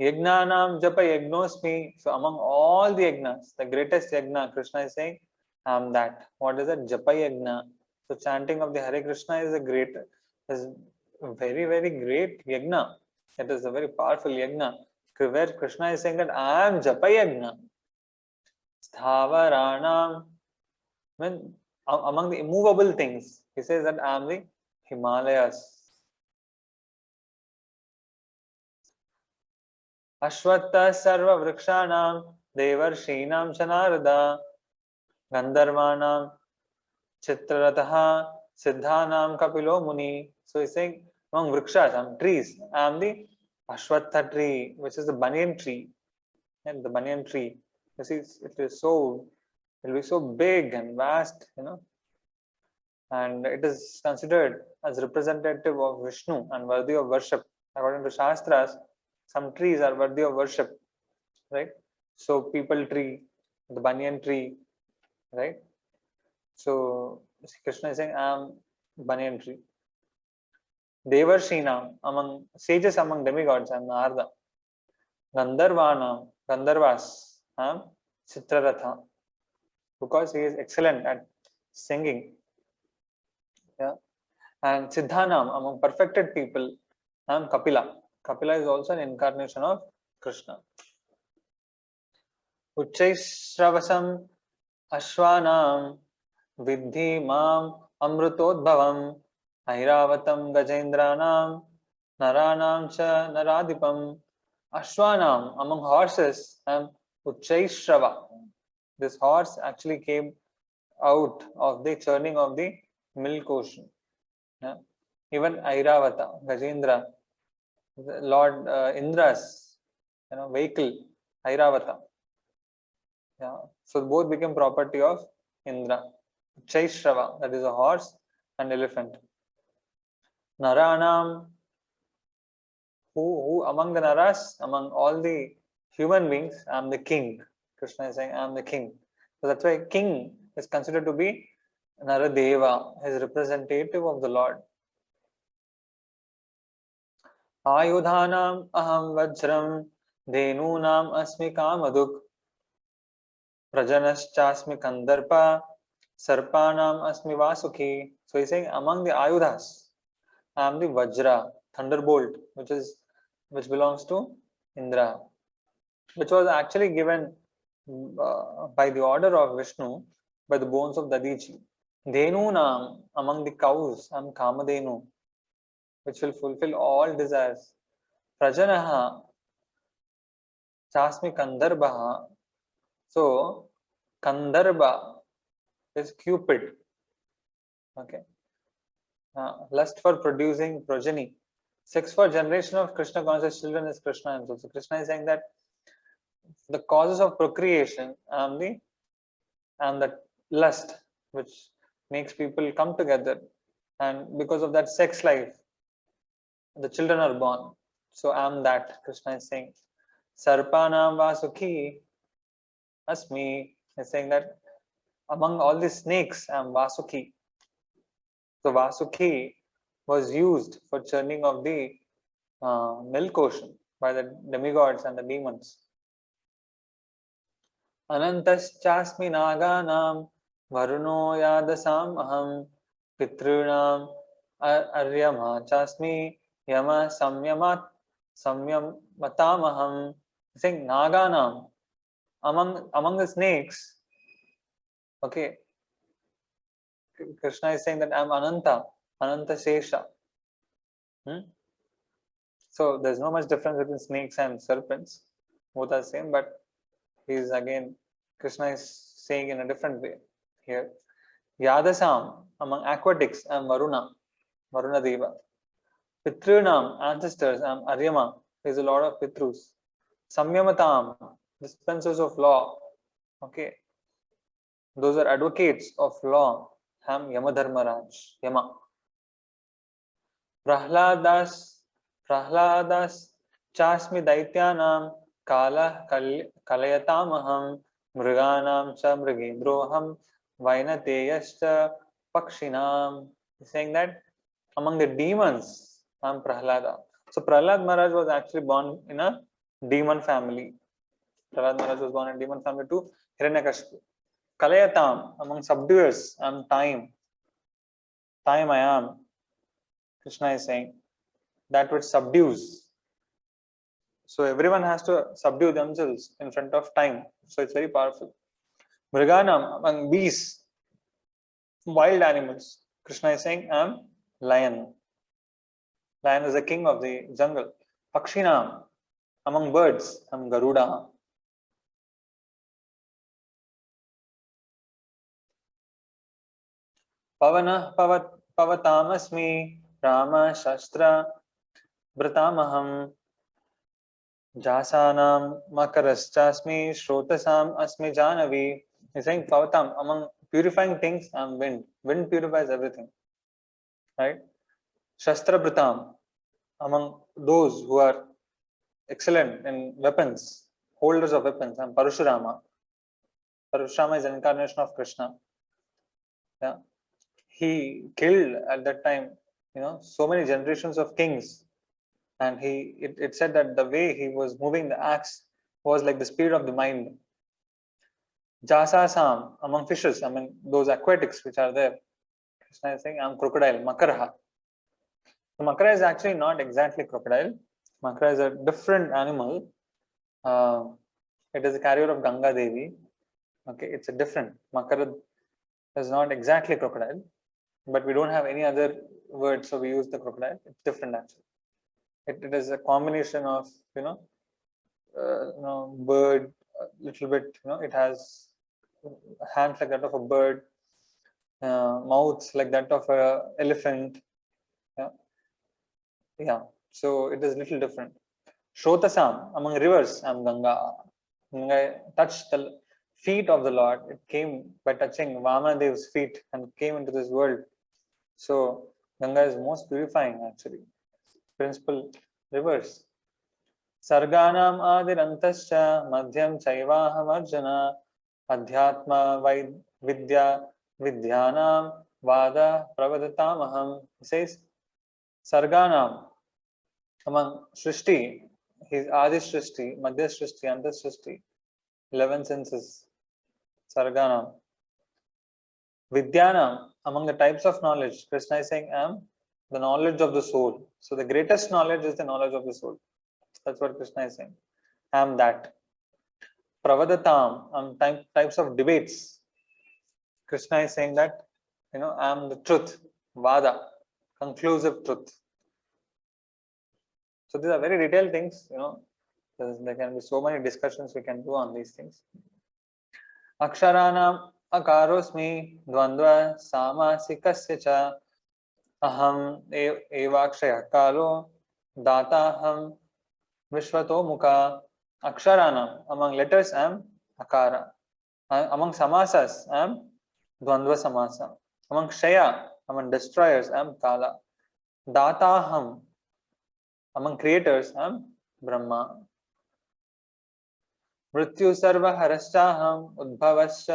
Yagnanam Japa Yagnosmi. So among all the yagnas, the greatest yagna, Krishna is saying, I am that. What is it? Japa Yagna. So chanting of the Hare Krishna is a very, very great yagna. It is a very powerful yagna. Where Krishna is saying that I am Japa Yagna. Sthavaranam. When among the immovable things, he says that I am the Himalayas. Ashwatta sarva vrikshanam devarshinam chanarada gandharvanam chitrataha siddhanam kapilo muni. So he's saying among vrikshas, trees, I am the Ashwattha tree, which is the banyan tree. And the banyan tree, you see, it will be so big and vast, and it is considered as representative of Vishnu and worthy of worship. According to Shastras, some trees are worthy of worship, right? So people tree, the banyan tree, right? So Krishna is saying, I am banyan tree. Devarshinam, among sages, among demigods, I am Narada. Gandharvanam, Gandharvas, I am Chitraratha, because he is excellent at singing. Yeah. And Siddhanam, among perfected people, I am Kapila. Kapila is also an incarnation of Krishna. Uchchaishravasam Ashwanam Vidhi Mam Amrutodbhavam Airavatam Gajendranam Naranam Cha Naradipam. Ashwanam, among horses, Uchchaishrava. This horse actually came out of the churning of the milk ocean. Yeah. Even Airavata, Gajendra, Lord Indra's vehicle, Airavata. Yeah. So both became property of Indra. Chaishrava, that is a horse and elephant. Naranam, who among the Naras, among all the human beings, I am the king. Krishna is saying, I am the king. So that's why king is considered to be Naradeva, his representative of the Lord. Ayudhanam aham vajram dhenunam asmi kamaduk prajanaschasmi kandarpa sarpanam asmi vasuki. So he's saying among the ayudhas, I am the vajra, thunderbolt, which belongs to Indra, which was actually given by the order of Vishnu by the bones of Dadiji. Dhenunam, among the cows, I am Kamadhenu, which will fulfill all desires. Prajanaha Chasmi Kandarbha. So Kandarbha is Cupid. Okay. Lust for producing progeny. Sex for generation of Krishna conscious children is Krishna himself. So Krishna is saying that the causes of procreation and the lust which makes people come together, and because of that sex life, the children are born. So I am that, Krishna is saying. Sarpanam Vasukhi Asmi is saying that among all the snakes, I am Vasuki. So Vasuki was used for churning of the milk ocean by the demigods and the demons. Anantas chasmi naganam varuno yadasam aham pitrunam aryama chasmi yama samyamatamaham. Saying naganam, among the snakes. Okay, Krishna is saying that I am Ananta Shesha. So there's no much difference between snakes and serpents. Both are same, but Krishna is saying in a different way here. Yadasam, among aquatics, I am Varuna Deva. Pitrunam, ancestors, I am Aryama, he is a lord of Pitrus. Samyamatam, dispensers of law. Okay, those are advocates of law. I am Yamadharmaraj, Yama. Prahladas chasmi daityanam kala kalayatamaham mriganam cha mrigendroham vainateyascha pakshinam. He's saying that among the demons, I am Prahlada. So Prahlad Maharaj was actually born in a demon family. Prahlad Maharaj was born in a demon family to Hiranyakashipu. Kalayatam, among subduers, I am time. Time I am. Krishna is saying that which subdues. So everyone has to subdue themselves in front of time. So it's very powerful. Mriganam, among beasts, wild animals. Krishna is saying, I am lion. Lion is the king of the jungle. Pakshinam, among birds, I am Garuda. Pavana Pavatamasmi Rama Shastra Vratamaham Jasanam Makaraschasmi Shrotasam Asmi Janavi. He's saying Pavatam, among purifying things, I am wind. Wind purifies everything. Right? Shastra Vratam, among those who are excellent in weapons, holders of weapons, I am Parashurama. Parashurama is an incarnation of Krishna. Yeah. He killed at that time so many generations of kings, and it said that the way he was moving the axe was like the speed of the mind. Jasasam, among fishes, I mean those aquatics which are there. Krishna is saying, I'm crocodile, Makaraha. So Makara is actually not exactly crocodile. Makara is a different animal. It is a carrier of Ganga Devi. Okay, it's a different. Makara is not exactly crocodile, but we don't have any other word, so we use the crocodile. It's different actually. It is a combination of bird, a little bit. It has hands like that of a bird, mouths like that of a elephant. Yeah. So it is little different. Shrotasam, among rivers, am Ganga. Ganga touched the feet of the Lord. It came by touching Vamanadev's feet and came into this world. So Ganga is most purifying actually. Principal rivers. Sarganam adirantascha madhyam chaivaham arjuna adhyatma vidya vidyanam vada pravadatamaham. He says Sarganam, among Srishti, his Adi Srishti, Madhya Srishti, Anta Srishti, 11 senses, Sarganam. Vidyanam, among the types of knowledge, Krishna is saying, I am the knowledge of the soul. So the greatest knowledge is the knowledge of the soul. That's what Krishna is saying. I am that. Pravadatam, types of debates. Krishna is saying that, I am the truth, Vada, conclusive truth. So these are very detailed things, there can be so many discussions we can do on these things. Aksharanam akarosmi dvandva samasikasya cha aham evakshaya kalo dataham vishvato mukha. Aksharanam, among letters I am akara. Among samasas I am dvandva samasa. Among shaya, among destroyers I am kala. Dataham, among creators I am Brahma. मृत्यु सर्वहरश्चाहम उद्भवश्च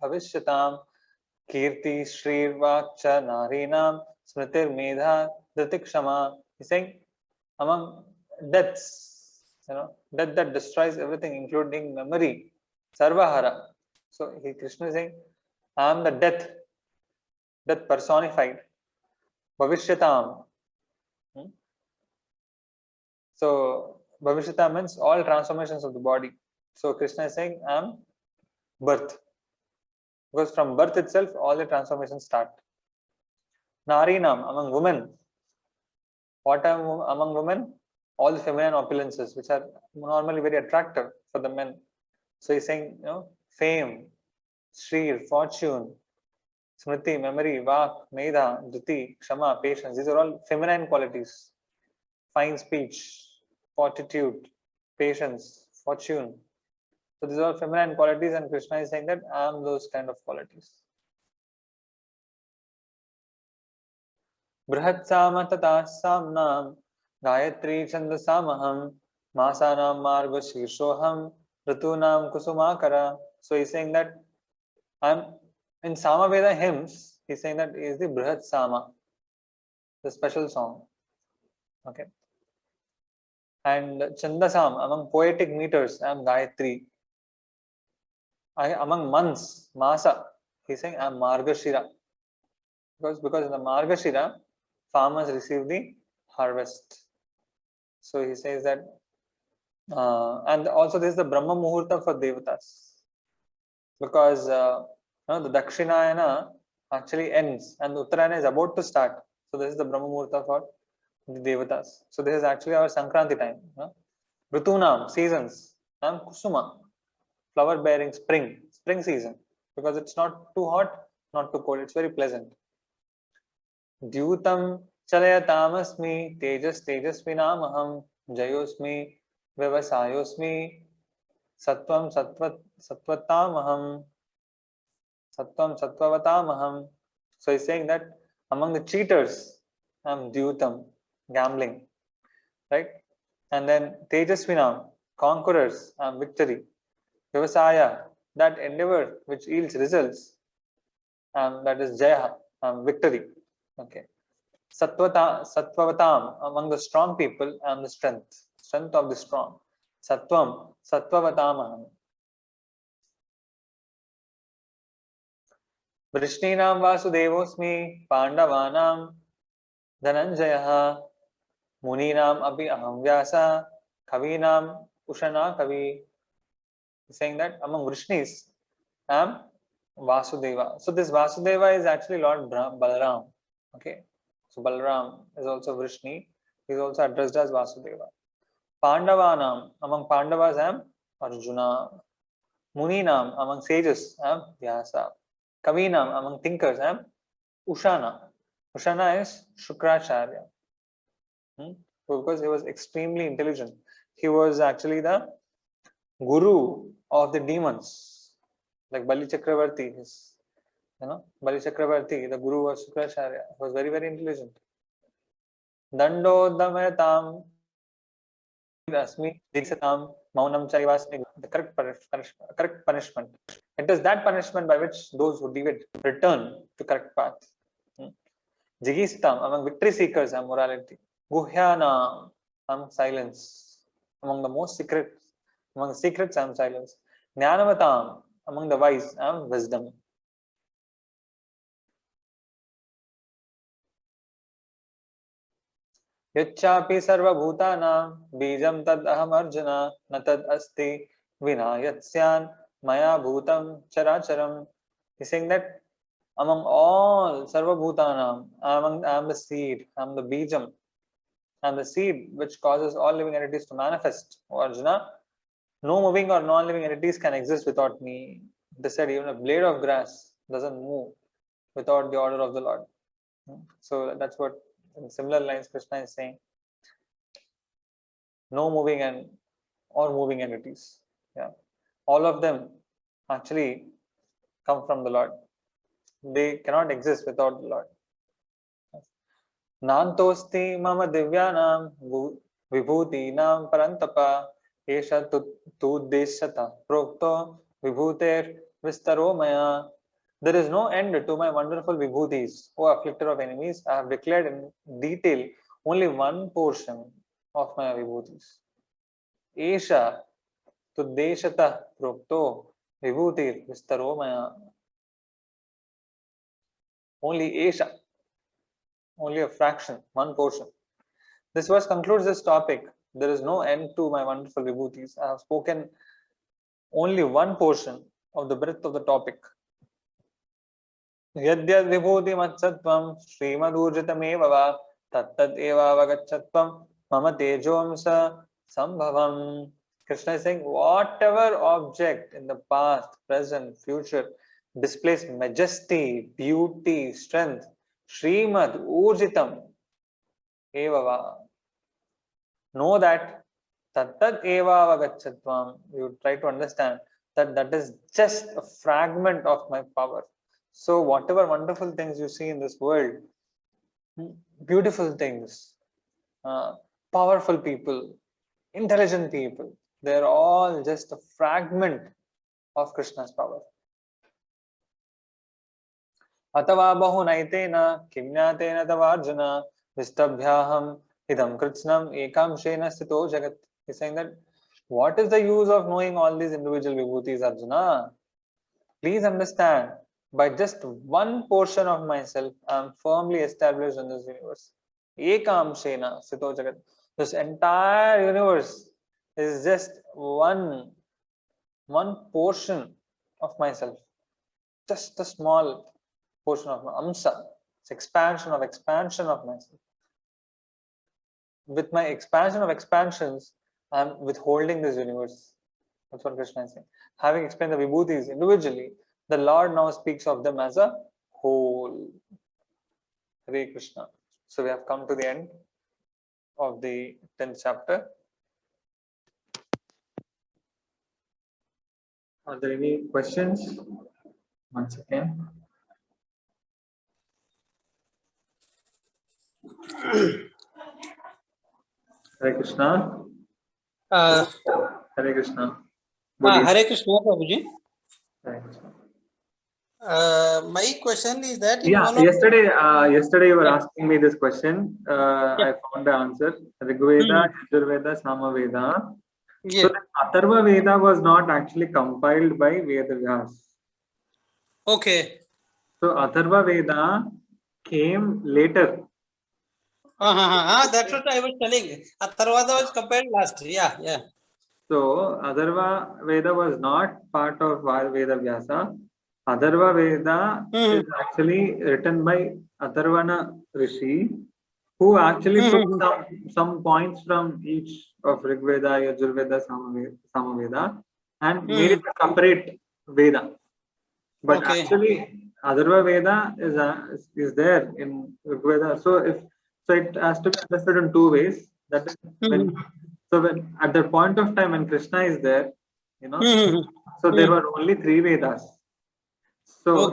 भविष्यताम कीर्ति श्रीर्वाक्च नारीणाम स्मृतिर्मेधा धृतिक्षमा. He's saying among deaths, death that destroys everything including memory, sarvahara. So Krishna is saying, I am the death personified, bhavishyatam. So bhavishyatam means all transformations of the body. So Krishna is saying, I am birth. Because from birth itself, all the transformations start. Narinam, among women. What are among women? All the feminine opulences, which are normally very attractive for the men. So he's saying, fame, shrir, fortune, smriti, memory, vak, medha, dhruti, kshama, patience. These are all feminine qualities. Fine speech, fortitude, patience, fortune. So these are all feminine qualities, and Krishna is saying that I am those kind of qualities. Brihatsama tata samnam Gayatri chandasamaham masanam marga shirshoham ritunam kusumakara. So he's saying that I'm in Samaveda hymns, he's saying that is the Brihat Sama, the special song. Okay. And Chandasam, among poetic meters, I am Gayatri. Among months, Masa, he's saying I am Margashira. Because in the Margashira, farmers receive the harvest. So he says that, and also this is the Brahma Muhurta for Devatas. Because the Dakshinayana actually ends and the Uttarayana is about to start. So this is the Brahma Muhurta for the Devatas. So this is actually our Sankranti time. Ritunam, seasons, and Kusuma, flower bearing spring season. Because it's not too hot, not too cold, it's very pleasant. Dyutam Chalayatamasmi Tejasvinamaham Jayosmi Vyavasayosmi Sattvam Sattvatamaham Sattvam Sattvatamaham. So he's saying that among the cheaters, I'm Dyutam, gambling, right? And then Tejasvinam, conquerors, I'm victory. Vyavasaya, that endeavor which yields results, that is Jaya, victory. Okay. Sattvatam, among the strong people, I am the strength of the strong. Sattvam, Sattvavatam aham. Vrishninam Vasudevosmi, Pandavanam Dhananjaya, Muninam api aham Vyasa, Kavinam Ushana Kavi. Saying that among Vrishnis, I am Vasudeva. So this Vasudeva is actually Lord Balaram. Okay. So Balaram is also Vrishni. He is also addressed as Vasudeva. Pandavanam, among Pandavas I am Arjuna. Muninam, among sages I am Vyasa. Kavinam, among thinkers I am Ushana. Ushana is Shukracharya. Because he was extremely intelligent. He was actually the guru of the demons. Like Bali Chakravarti, Bali Chakravarti, the guru was Shukracharya, was very, very intelligent. Dando Damayatam Asmi Dikshatam Maunam Charivasni, the correct punishment. It is that punishment by which those who deviate return to correct path. Jigistam, among victory seekers and morality. Guhyana, among silence. Among the secrets I am silence. Jnanavatam, among the wise I am wisdom. Yachapi sarvabhutanam bijam tad aham arjuna na tad asti vina yatsyan maya bhutam characharam. He's saying that among all sarvabhutanam, I am the seed, I am the bijam, I am the seed which causes all living entities to manifest. O Arjuna, no moving or non-living entities can exist without me. They said even a blade of grass doesn't move without the order of the Lord. So that's what in similar lines Krishna is saying. No moving or moving entities. Yeah. All of them actually come from the Lord. They cannot exist without the Lord. Nantosti mama divyanam vibhutinam parantapa esha tuddeshata prokto vibhuter vistaro maya. There is no end to my wonderful vibhutis, O afflictor of enemies. I have declared in detail only one portion of my vibhutis. Esha tuddeshata prokto vibhutir vistaro maya. Only Esha. Only a fraction, one portion. This verse concludes this topic. There is no end to my wonderful vibhutis. I have spoken only one portion of the breadth of the topic. Yadyad vibhuti matsatvam srimadurjitameva va tattad eva vagachatvam mama tejomsa sambhavam. Krishna is saying whatever object in the past, present, future displays majesty, beauty, strength, Srimad Urjitam Evava. Know that Tattat Eva Vagachatvam. You try to understand that is just a fragment of my power. So whatever wonderful things you see in this world, beautiful things, powerful people, intelligent people, they're all just a fragment of Krishna's power. अथवा बहुनैतेन किम्यातेन तवार्जुन विष्टभ्याहम idam kritsnam ekamshena sthito jagat. He's saying that what is the use of knowing all these individual vibhutis, Arjuna? Please understand, by just one portion of myself, I am firmly established in this universe. Ekamshena sthito jagat. This entire universe is just one portion of myself. Just a small portion of my amsa. It's expansion of myself. With my expansion of expansions, I am withholding this universe. That's what Krishna is saying. Having explained the vibhutis individually, the Lord now speaks of them as a whole. Hare Krishna. So we have come to the end of the 10th chapter. Are there any questions? Once again. Hare Krishna. Hare Krishna. Hare Krishna, Prabhuji. Hare Krishna. My question is that yesterday you were asking me this question. I found the answer. Rigveda, Yajurveda, Samaveda. So the Atharva Veda was not actually compiled by Vedavyas. Okay. So Atharva Veda came later. That's what I was telling. Atharva was compiled last. Yeah. So Atharva Veda was not part of Vedavyasa. Atharva Veda is actually written by Atharvana Rishi, who actually took some points from each of Rigveda, Yajurveda, Samaveda and made it a separate Veda. But actually, Atharva Veda is there in Rigveda. So it has to be understood in two ways. That is when at the point of time when Krishna is there, so there were only 3 Vedas. So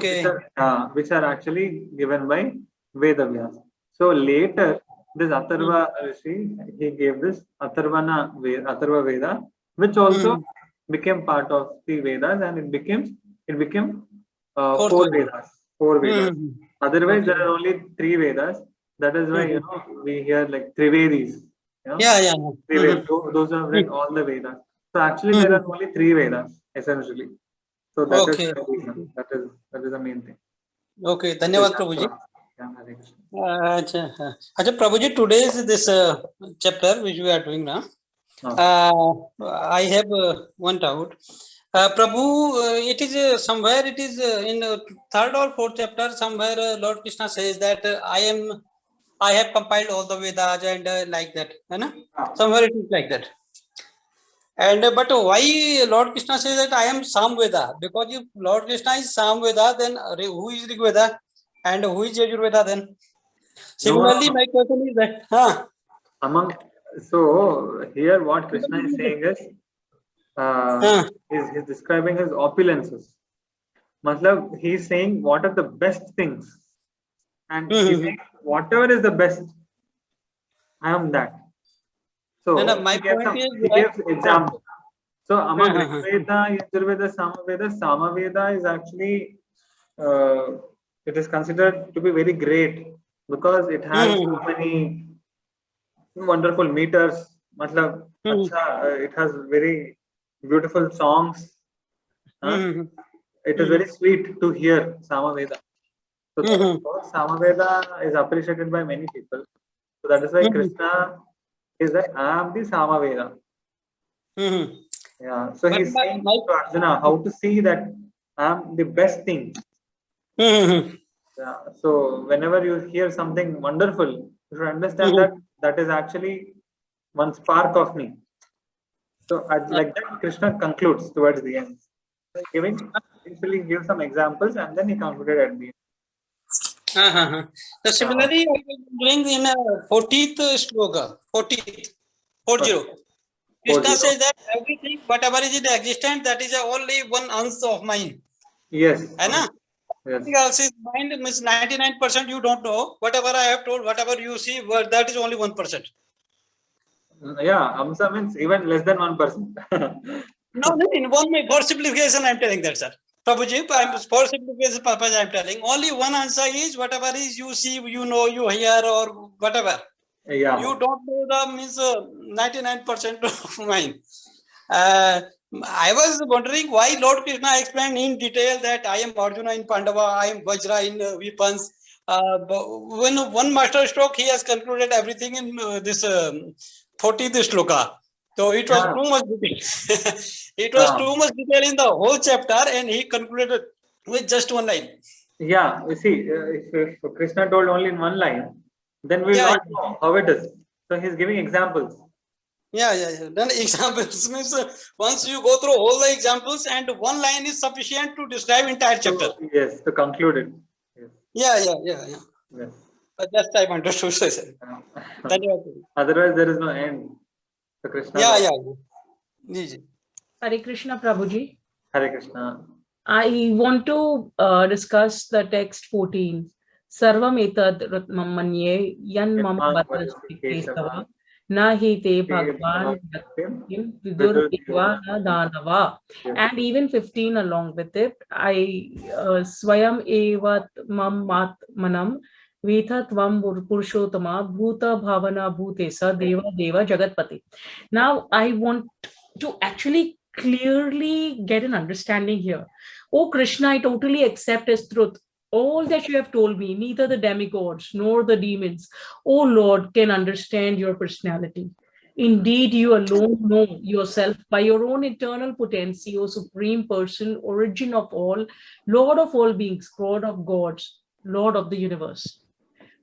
which are actually given by Vedavyas. So later, this Atharva Rishi, he gave this Atharva Veda, which became part of the Vedas, and it became 4 Vedas. 4 Vedas. Otherwise, there are only 3 Vedas. That is why we hear like Trivedis. Those have read all the Vedas. So actually, there are only 3 Vedas essentially. So that is the reason. That is the main thing. Okay, Dhanyavad Prabhuji. Acha Prabhuji, today's this chapter which we are doing now. I have one doubt. Prabhu, it is somewhere. It is in third or fourth chapter. Somewhere Lord Krishna says that I have compiled all the Vedas and like that. Somewhere it is like that. And but why Lord Krishna says that I am Samveda? Because if Lord Krishna is Samveda, then who is Rigveda and who is Yajurveda then? Similarly, my question is that so here what Krishna is saying is he's describing his opulences. Matlab, he's saying what are the best things, and he's saying whatever is the best, I am that. So he gives examples. So among Rigveda, Yajurveda, Samaveda is actually it is considered to be very great because it has so many wonderful meters. Matlab, it has very beautiful songs. It is very sweet to hear Samaveda. So Samaveda is appreciated by many people. So that is why Krishna is that I am the Samaveda. Yeah. So he's saying to Arjuna how to see that I am the best thing. Yeah. So whenever you hear something wonderful, you should understand that that is actually one spark of me. So like that, Krishna concludes towards the end, usually give some examples, and then he concluded at the end. So similarly, I was doing in a 40th shloka, 40. Krishna says that everything, whatever is in existence, that is only one ounce of mine. Yes. Everything else is mind, means 99% you don't know. Whatever I have told, whatever you see, that is only 1%. Yeah, Amsa means even less than 1%. No, in for simplification, I'm telling that, sir. Prabhuji, for simplification purpose, I'm telling only one answer is whatever is you see, you know, you hear, or whatever. Yeah. You don't know the means 99% of mine. I was wondering why Lord Krishna explained in detail that I am Arjuna in Pandava, I am Vajra in weapons. When one master stroke, he has concluded everything in this 40th shloka. So it was too much detail. It was too much detail in the whole chapter, and he concluded with just one line. Yeah, you see, if Krishna told only in one line, then we will not know how it is. So he's giving examples. Yeah. Then examples means once you go through all the examples, and one line is sufficient to describe entire chapter. Yes, to conclude it. Yes. Yeah. But just I wanted to say. Otherwise, there is no end. So Krishna. Yeah. Hare Krishna, Prabhuji. Hare Krishna. I want to discuss the text 14. Sarvam etad ratmam manye yan mama bhadrasti kesava Nahi te Bhagwan Bhaktim Vidur Deva na Danava. And even 15 along with it, I Swayam Evat Mam Mat Manam Vetha Tvam Purushottama Bhuta Bhavana Bhutesa Deva Deva Jagatpati. Now I want to actually clearly get an understanding here. Oh Krishna, I totally accept as truth all that you have told me. Neither the demigods nor the demons, oh Lord, can understand your personality. Indeed, you alone know yourself by your own eternal potency, O Supreme Person, origin of all, Lord of all beings, God of gods, Lord of the universe.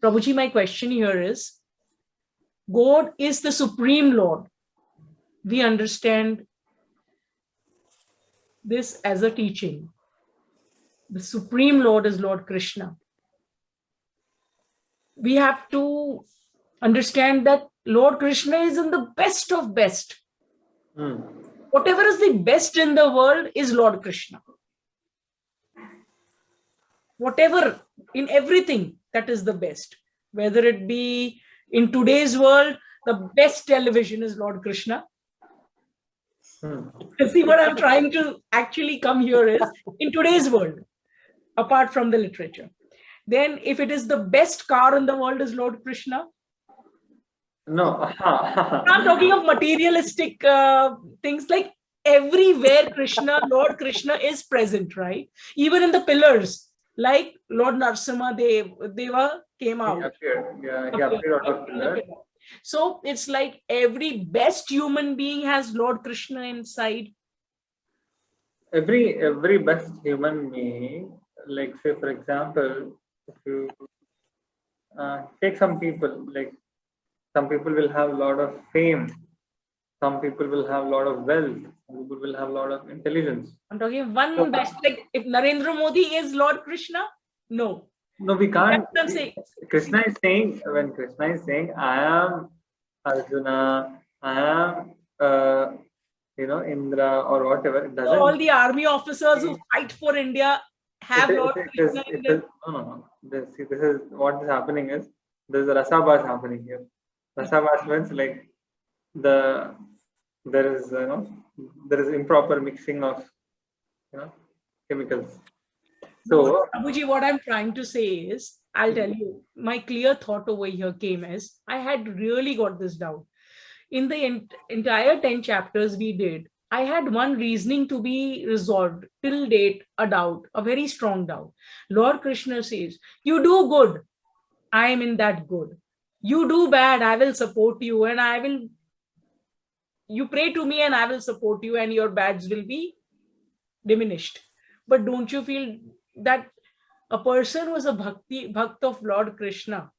Prabhuji, my question here is, God is the Supreme Lord. We understand this as a teaching. The Supreme Lord is Lord Krishna. We have to understand that Lord Krishna is in the best of best. Whatever is the best in the world is Lord Krishna. Whatever, in everything, that is the best. Whether it be in today's world, the best television is Lord Krishna. See, what I'm trying to actually come here is, in today's world, apart from the literature, then if it is the best car in the world is Lord Krishna. No. I'm talking of materialistic things, like everywhere Krishna, Lord Krishna is present, right? Even in the pillars, like Lord Narasimha Deva came out. He appeared out of pillar. So it's like every best human being has Lord Krishna inside. Every best human being, like say for example, if you take some people, like some people will have a lot of fame, some people will have a lot of wealth, some people will have a lot of intelligence. I'm talking one best, like if Narendra Modi is Lord Krishna, no. No, we can't. That's what I'm saying. Krishna is saying, when Krishna is saying, I am Arjuna, I am Indra or whatever, it doesn't. So all the army officers who fight for India have Lord Krishna in them. No. This is what is happening is, there's a rasabas happening here. Rasabas means like there is improper mixing of chemicals. So Prabhuji, what I'm trying to say is, I'll tell you, my clear thought over here came as, I had really got this doubt. In the entire 10 chapters we did, I had one reasoning to be resolved till date, a doubt, a very strong doubt. Lord Krishna says, you do good, I am in that good. You do bad, I will support you, and you pray to me and I will support you, and your bads will be diminished. But don't you feel that a person who is a bhakt of Lord Krishna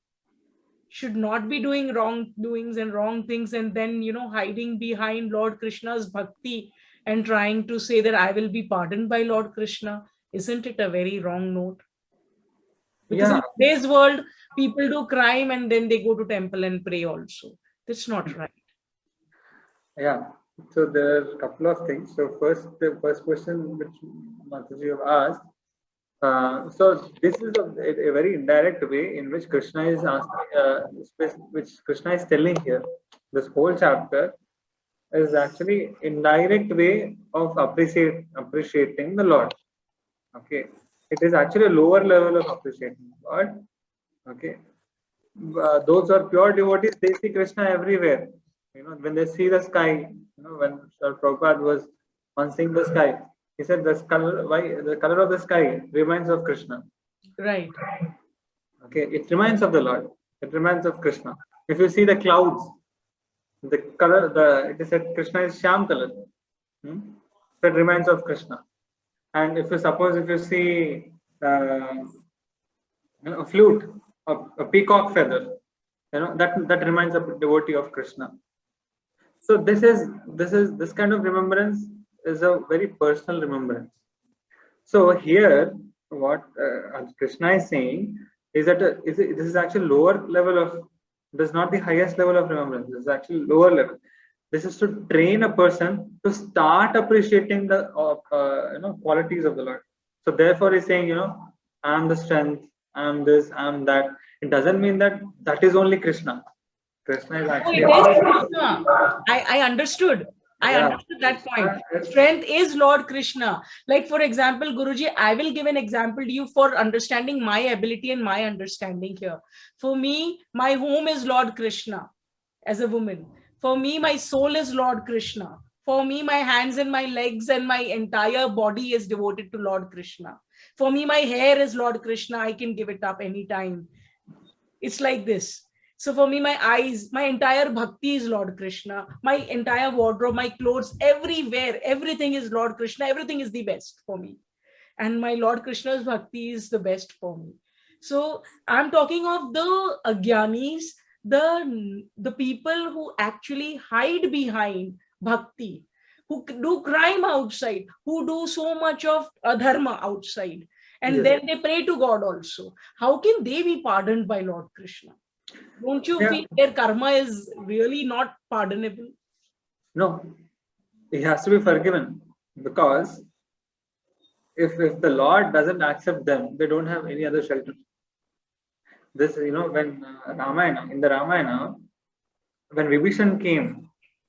should not be doing wrongdoings and wrong things, and then hiding behind Lord Krishna's bhakti and trying to say that I will be pardoned by Lord Krishna? Isn't it a very wrong note? Because in today's world, people do crime and then they go to temple and pray also. That's not right. Yeah. So there are a couple of things. So the first question which Mataji have asked. So this is a very indirect way in which Krishna is asking, which Krishna is telling here. This whole chapter is actually indirect way of appreciating the Lord. Okay, it is actually a lower level of appreciating God. Okay, those who are pure devotees, they see Krishna everywhere. When they see the sky, when Prabhupada was on seeing the sky, he said the color of the sky reminds of Krishna. Right. Okay, it reminds of the Lord. It reminds of Krishna. If you see the clouds, the color, it is said Krishna is Shyam color. So it reminds of Krishna. And if you see a flute, a peacock feather, that reminds a devotee of Krishna. So this kind of remembrance is a very personal remembrance. So here, what Krishna is saying is that this is actually lower level of. This is not the highest level of remembrance. This is actually lower level. This is to train a person to start appreciating the qualities of the Lord. So therefore, he's saying, I am the strength, I am this, I am that. It doesn't mean that is only Krishna. Krishna is Oh, actually it is Krishna. I understood. I Yeah. understood that point. Yes. Strength is Lord Krishna. Like, for example, Guruji, I will give an example to you for understanding my ability and my understanding here. For me, my home is Lord Krishna as a woman. For me, my soul is Lord Krishna. For me, my hands and my legs and my entire body is devoted to Lord Krishna. For me, my hair is Lord Krishna. I can give it up anytime. It's like this. So for me, my eyes, my entire bhakti is Lord Krishna. My entire wardrobe, my clothes, everywhere, everything is Lord Krishna. Everything is the best for me. And my Lord Krishna's bhakti is the best for me. So I'm talking of the agyanis, the people who actually hide behind bhakti, who do crime outside, who do so much of adharma outside, and Yes. then they pray to God also. How can they be pardoned by Lord Krishna? Don't you Yeah. feel their karma is really not pardonable? No, he has to be forgiven, because if the Lord doesn't accept them, they don't have any other shelter. This, when in the Ramayana, when Vibhishan came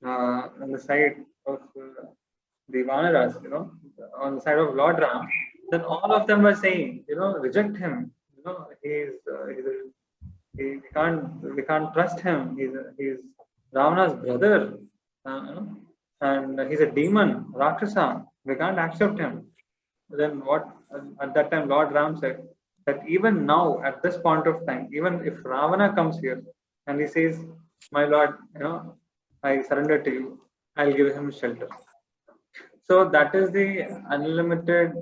on the side of the Vanaras, on the side of Lord Ram, then all of them were saying, reject him. We can't trust him. He's Ravana's brother, and he's a demon, Rakshasa. We can't accept him. Then what? At that time, Lord Ram said that even now, at this point of time, even if Ravana comes here and he says, "My Lord, I surrender to you," I'll give him shelter. So that is the unlimited,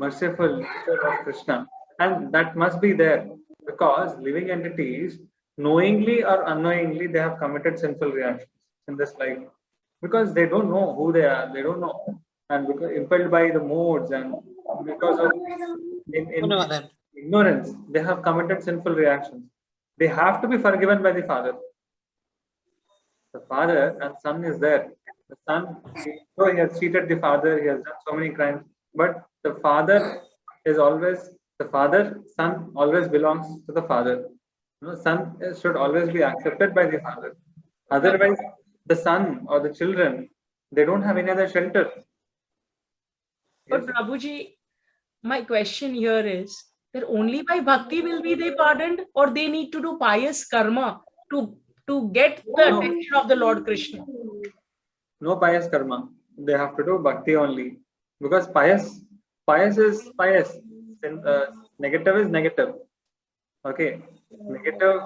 merciful nature of Krishna, and that must be there, because living entities, knowingly or unknowingly, they have committed sinful reactions in this life, because they don't know who they are, they don't know, and because impelled by the modes and because of in ignorance, they have committed sinful reactions. They have to be forgiven by the Father. The father and son is there. The son, though he has cheated the father, he has done so many crimes, but the father is always the father. Son always belongs to the father. Son should always be accepted by the father. Otherwise, the son or the children, they don't have any other shelter. But Prabhuji, my question here is that only by bhakti will be they pardoned, or they need to do pious karma to get the attention of the Lord Krishna? No pious karma. They have to do bhakti only, because pious is pious. Negative is negative. Okay, negative.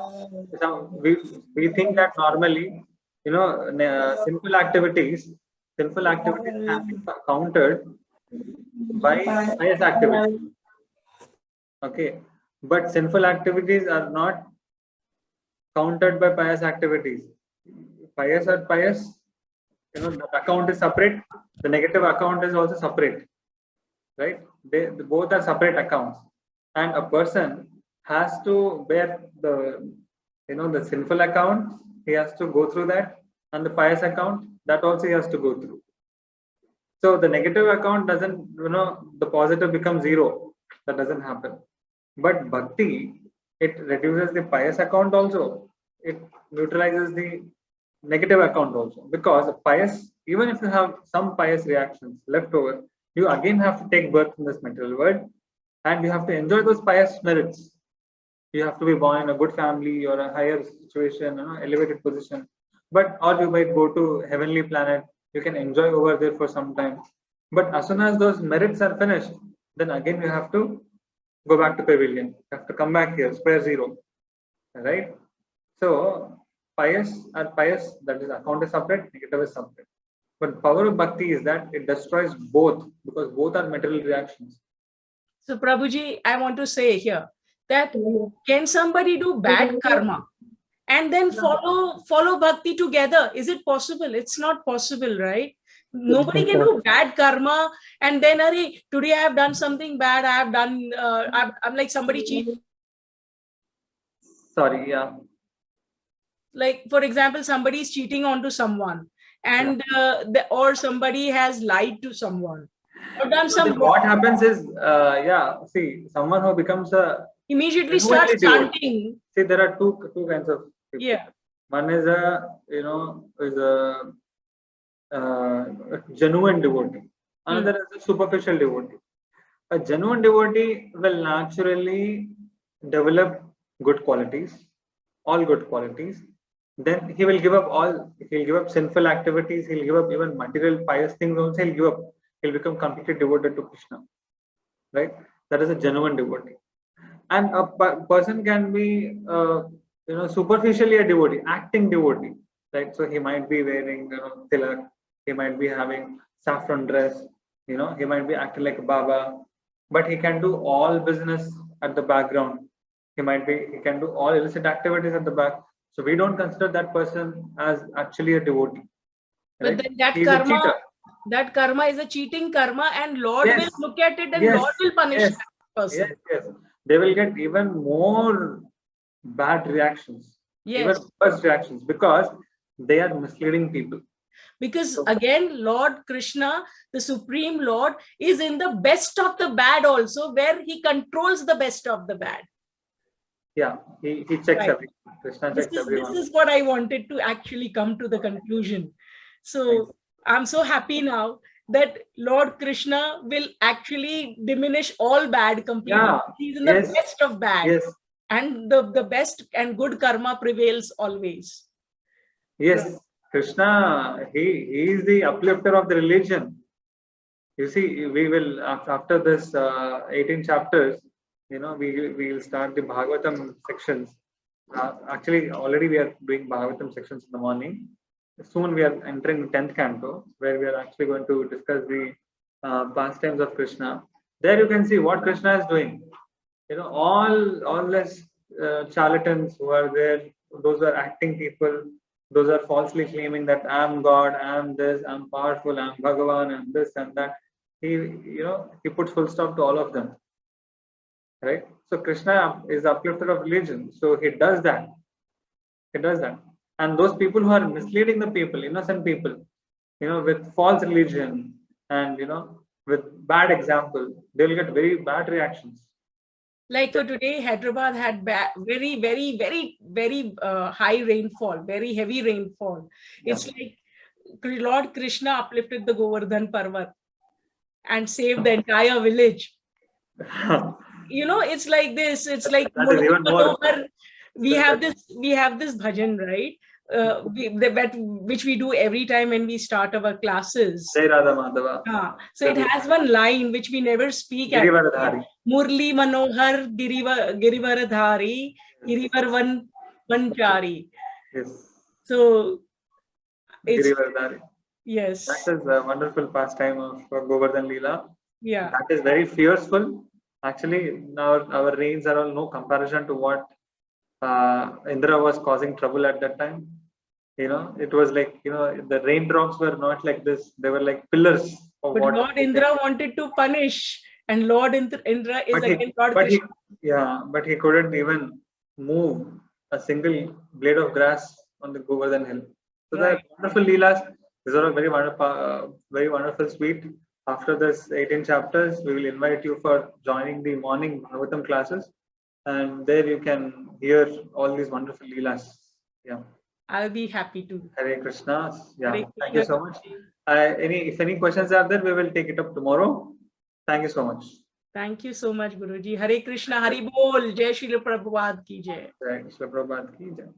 We think that normally, sinful activities can be countered by pious activities. Okay, but sinful activities are not countered by pious activities. Pious are pious. The account is separate. The negative account is also separate. Right? They both are separate accounts, and a person has to bear the sinful account. He has to go through that, and the pious account, that also he has to go through. So the negative account doesn't, the positive becomes zero. That doesn't happen. But bhakti, it reduces the pious account also. It neutralizes the negative account also, because pious, even if you have some pious reactions left over, you again have to take birth in this material world, and you have to enjoy those pious merits. You have to be born in a good family or a higher situation, elevated position, or you might go to heavenly planet. You can enjoy over there for some time, but as soon as those merits are finished, then again you have to go back to pavilion. You have to come back here, square zero, right? So pious, that is, account is separate, negative is separate. But power of bhakti is that it destroys both, because both are material reactions. So Prabhuji, I want to say here that can somebody do bad karma and then follow bhakti together? Is it possible? It's not possible, right? Nobody can do bad karma and then, today I have done something bad. I have done, I'm like somebody cheated. Sorry, yeah. Like, for example, somebody is cheating onto someone, and or somebody has lied to someone or done some. What happens is, see, someone who becomes a immediately starts chanting. See, there are two kinds of people. Yeah. One is a genuine devotee. Another is a superficial devotee. A genuine devotee will naturally develop good qualities, all good qualities. Then he will give up he'll give up sinful activities, he'll give up even material pious things also, he'll give up. He'll become completely devoted to Krishna. Right? That is a genuine devotee. And a person can be, superficially a devotee, acting devotee. Right? So he might be wearing, tilak, he might be having saffron dress, he might be acting like a Baba, but he can do all business at the background. He can do all illicit activities at the back. So we don't consider that person as actually a devotee. But Right? then that He's a cheater. karma is a cheating karma, and Lord Yes. will look at it and Yes. Lord will punish Yes. that person. Yes. They will get even more bad reactions, even Yes. worse reactions, because they are misleading people. Because again, Lord Krishna, the Supreme Lord, is in the best of the bad also, where he controls the best of the bad. Yeah, he checks Right. everything. Krishna checks everyone. This is what I wanted to actually come to the conclusion. So I'm so happy now that Lord Krishna will actually diminish all bad completely. Yeah. He's in the best of bad. Yes. And the best and good karma prevails always. Yes. Right. Krishna, he is the uplifter of the religion. You see, we will, after this 18 chapters, we will start the Bhagavatam sections. Actually, already we are doing Bhagavatam sections in the morning. Soon we are entering the 10th canto, where we are actually going to discuss the pastimes of Krishna. There you can see what Krishna is doing. All less charlatans who are there, those are acting people, those are falsely claiming that I'm God, I'm this, I'm powerful, I'm Bhagavan, I'm this and that. He puts full stop to all of them. Right? So Krishna is the uplifter of religion. So he does that. And those people who are misleading the people, innocent people, with false religion and, with bad example, they'll get very bad reactions. Like today, Hyderabad had very, very, very, very high rainfall, very heavy rainfall. Yeah. It's like Lord Krishna uplifted the Govardhan Parvat and saved the entire village. It's like this. It's like we have this bhajan, right? Which we do every time when we start our classes. Jai Radha Madhava. So it has one line which we never speak. Murli Manohar Girivaradhari Girivarvan Vanchari. Yes. So it's Girivaradhari. Yes. That is a wonderful pastime of Govardhan Leela. Yeah. That is very fierceful. Actually, now our rains are all no comparison to what Indra was causing trouble at that time. It was like, the raindrops were not like this. They were like pillars of water. But Lord Indra wanted to punish, and Lord Indra is again Lord Krishna. But he couldn't even move a single blade of grass on the Govardhan hill. So the wonderful Leelas, these are a very wonderful suite. After this 18 chapters, we will invite you for joining the morning Bhagavatam classes. And there you can hear all these wonderful Leelas. Yeah. I'll be happy to. Hare Krishna. Yeah. Hare Krishna. Thank you so much. If any questions are there, we will take it up tomorrow. Thank you so much. Thank you so much, Guruji. Hare Krishna, Hari Bol. Jai Shri Prabhupada ki jai. Jai Shri Prabhupada ki jai.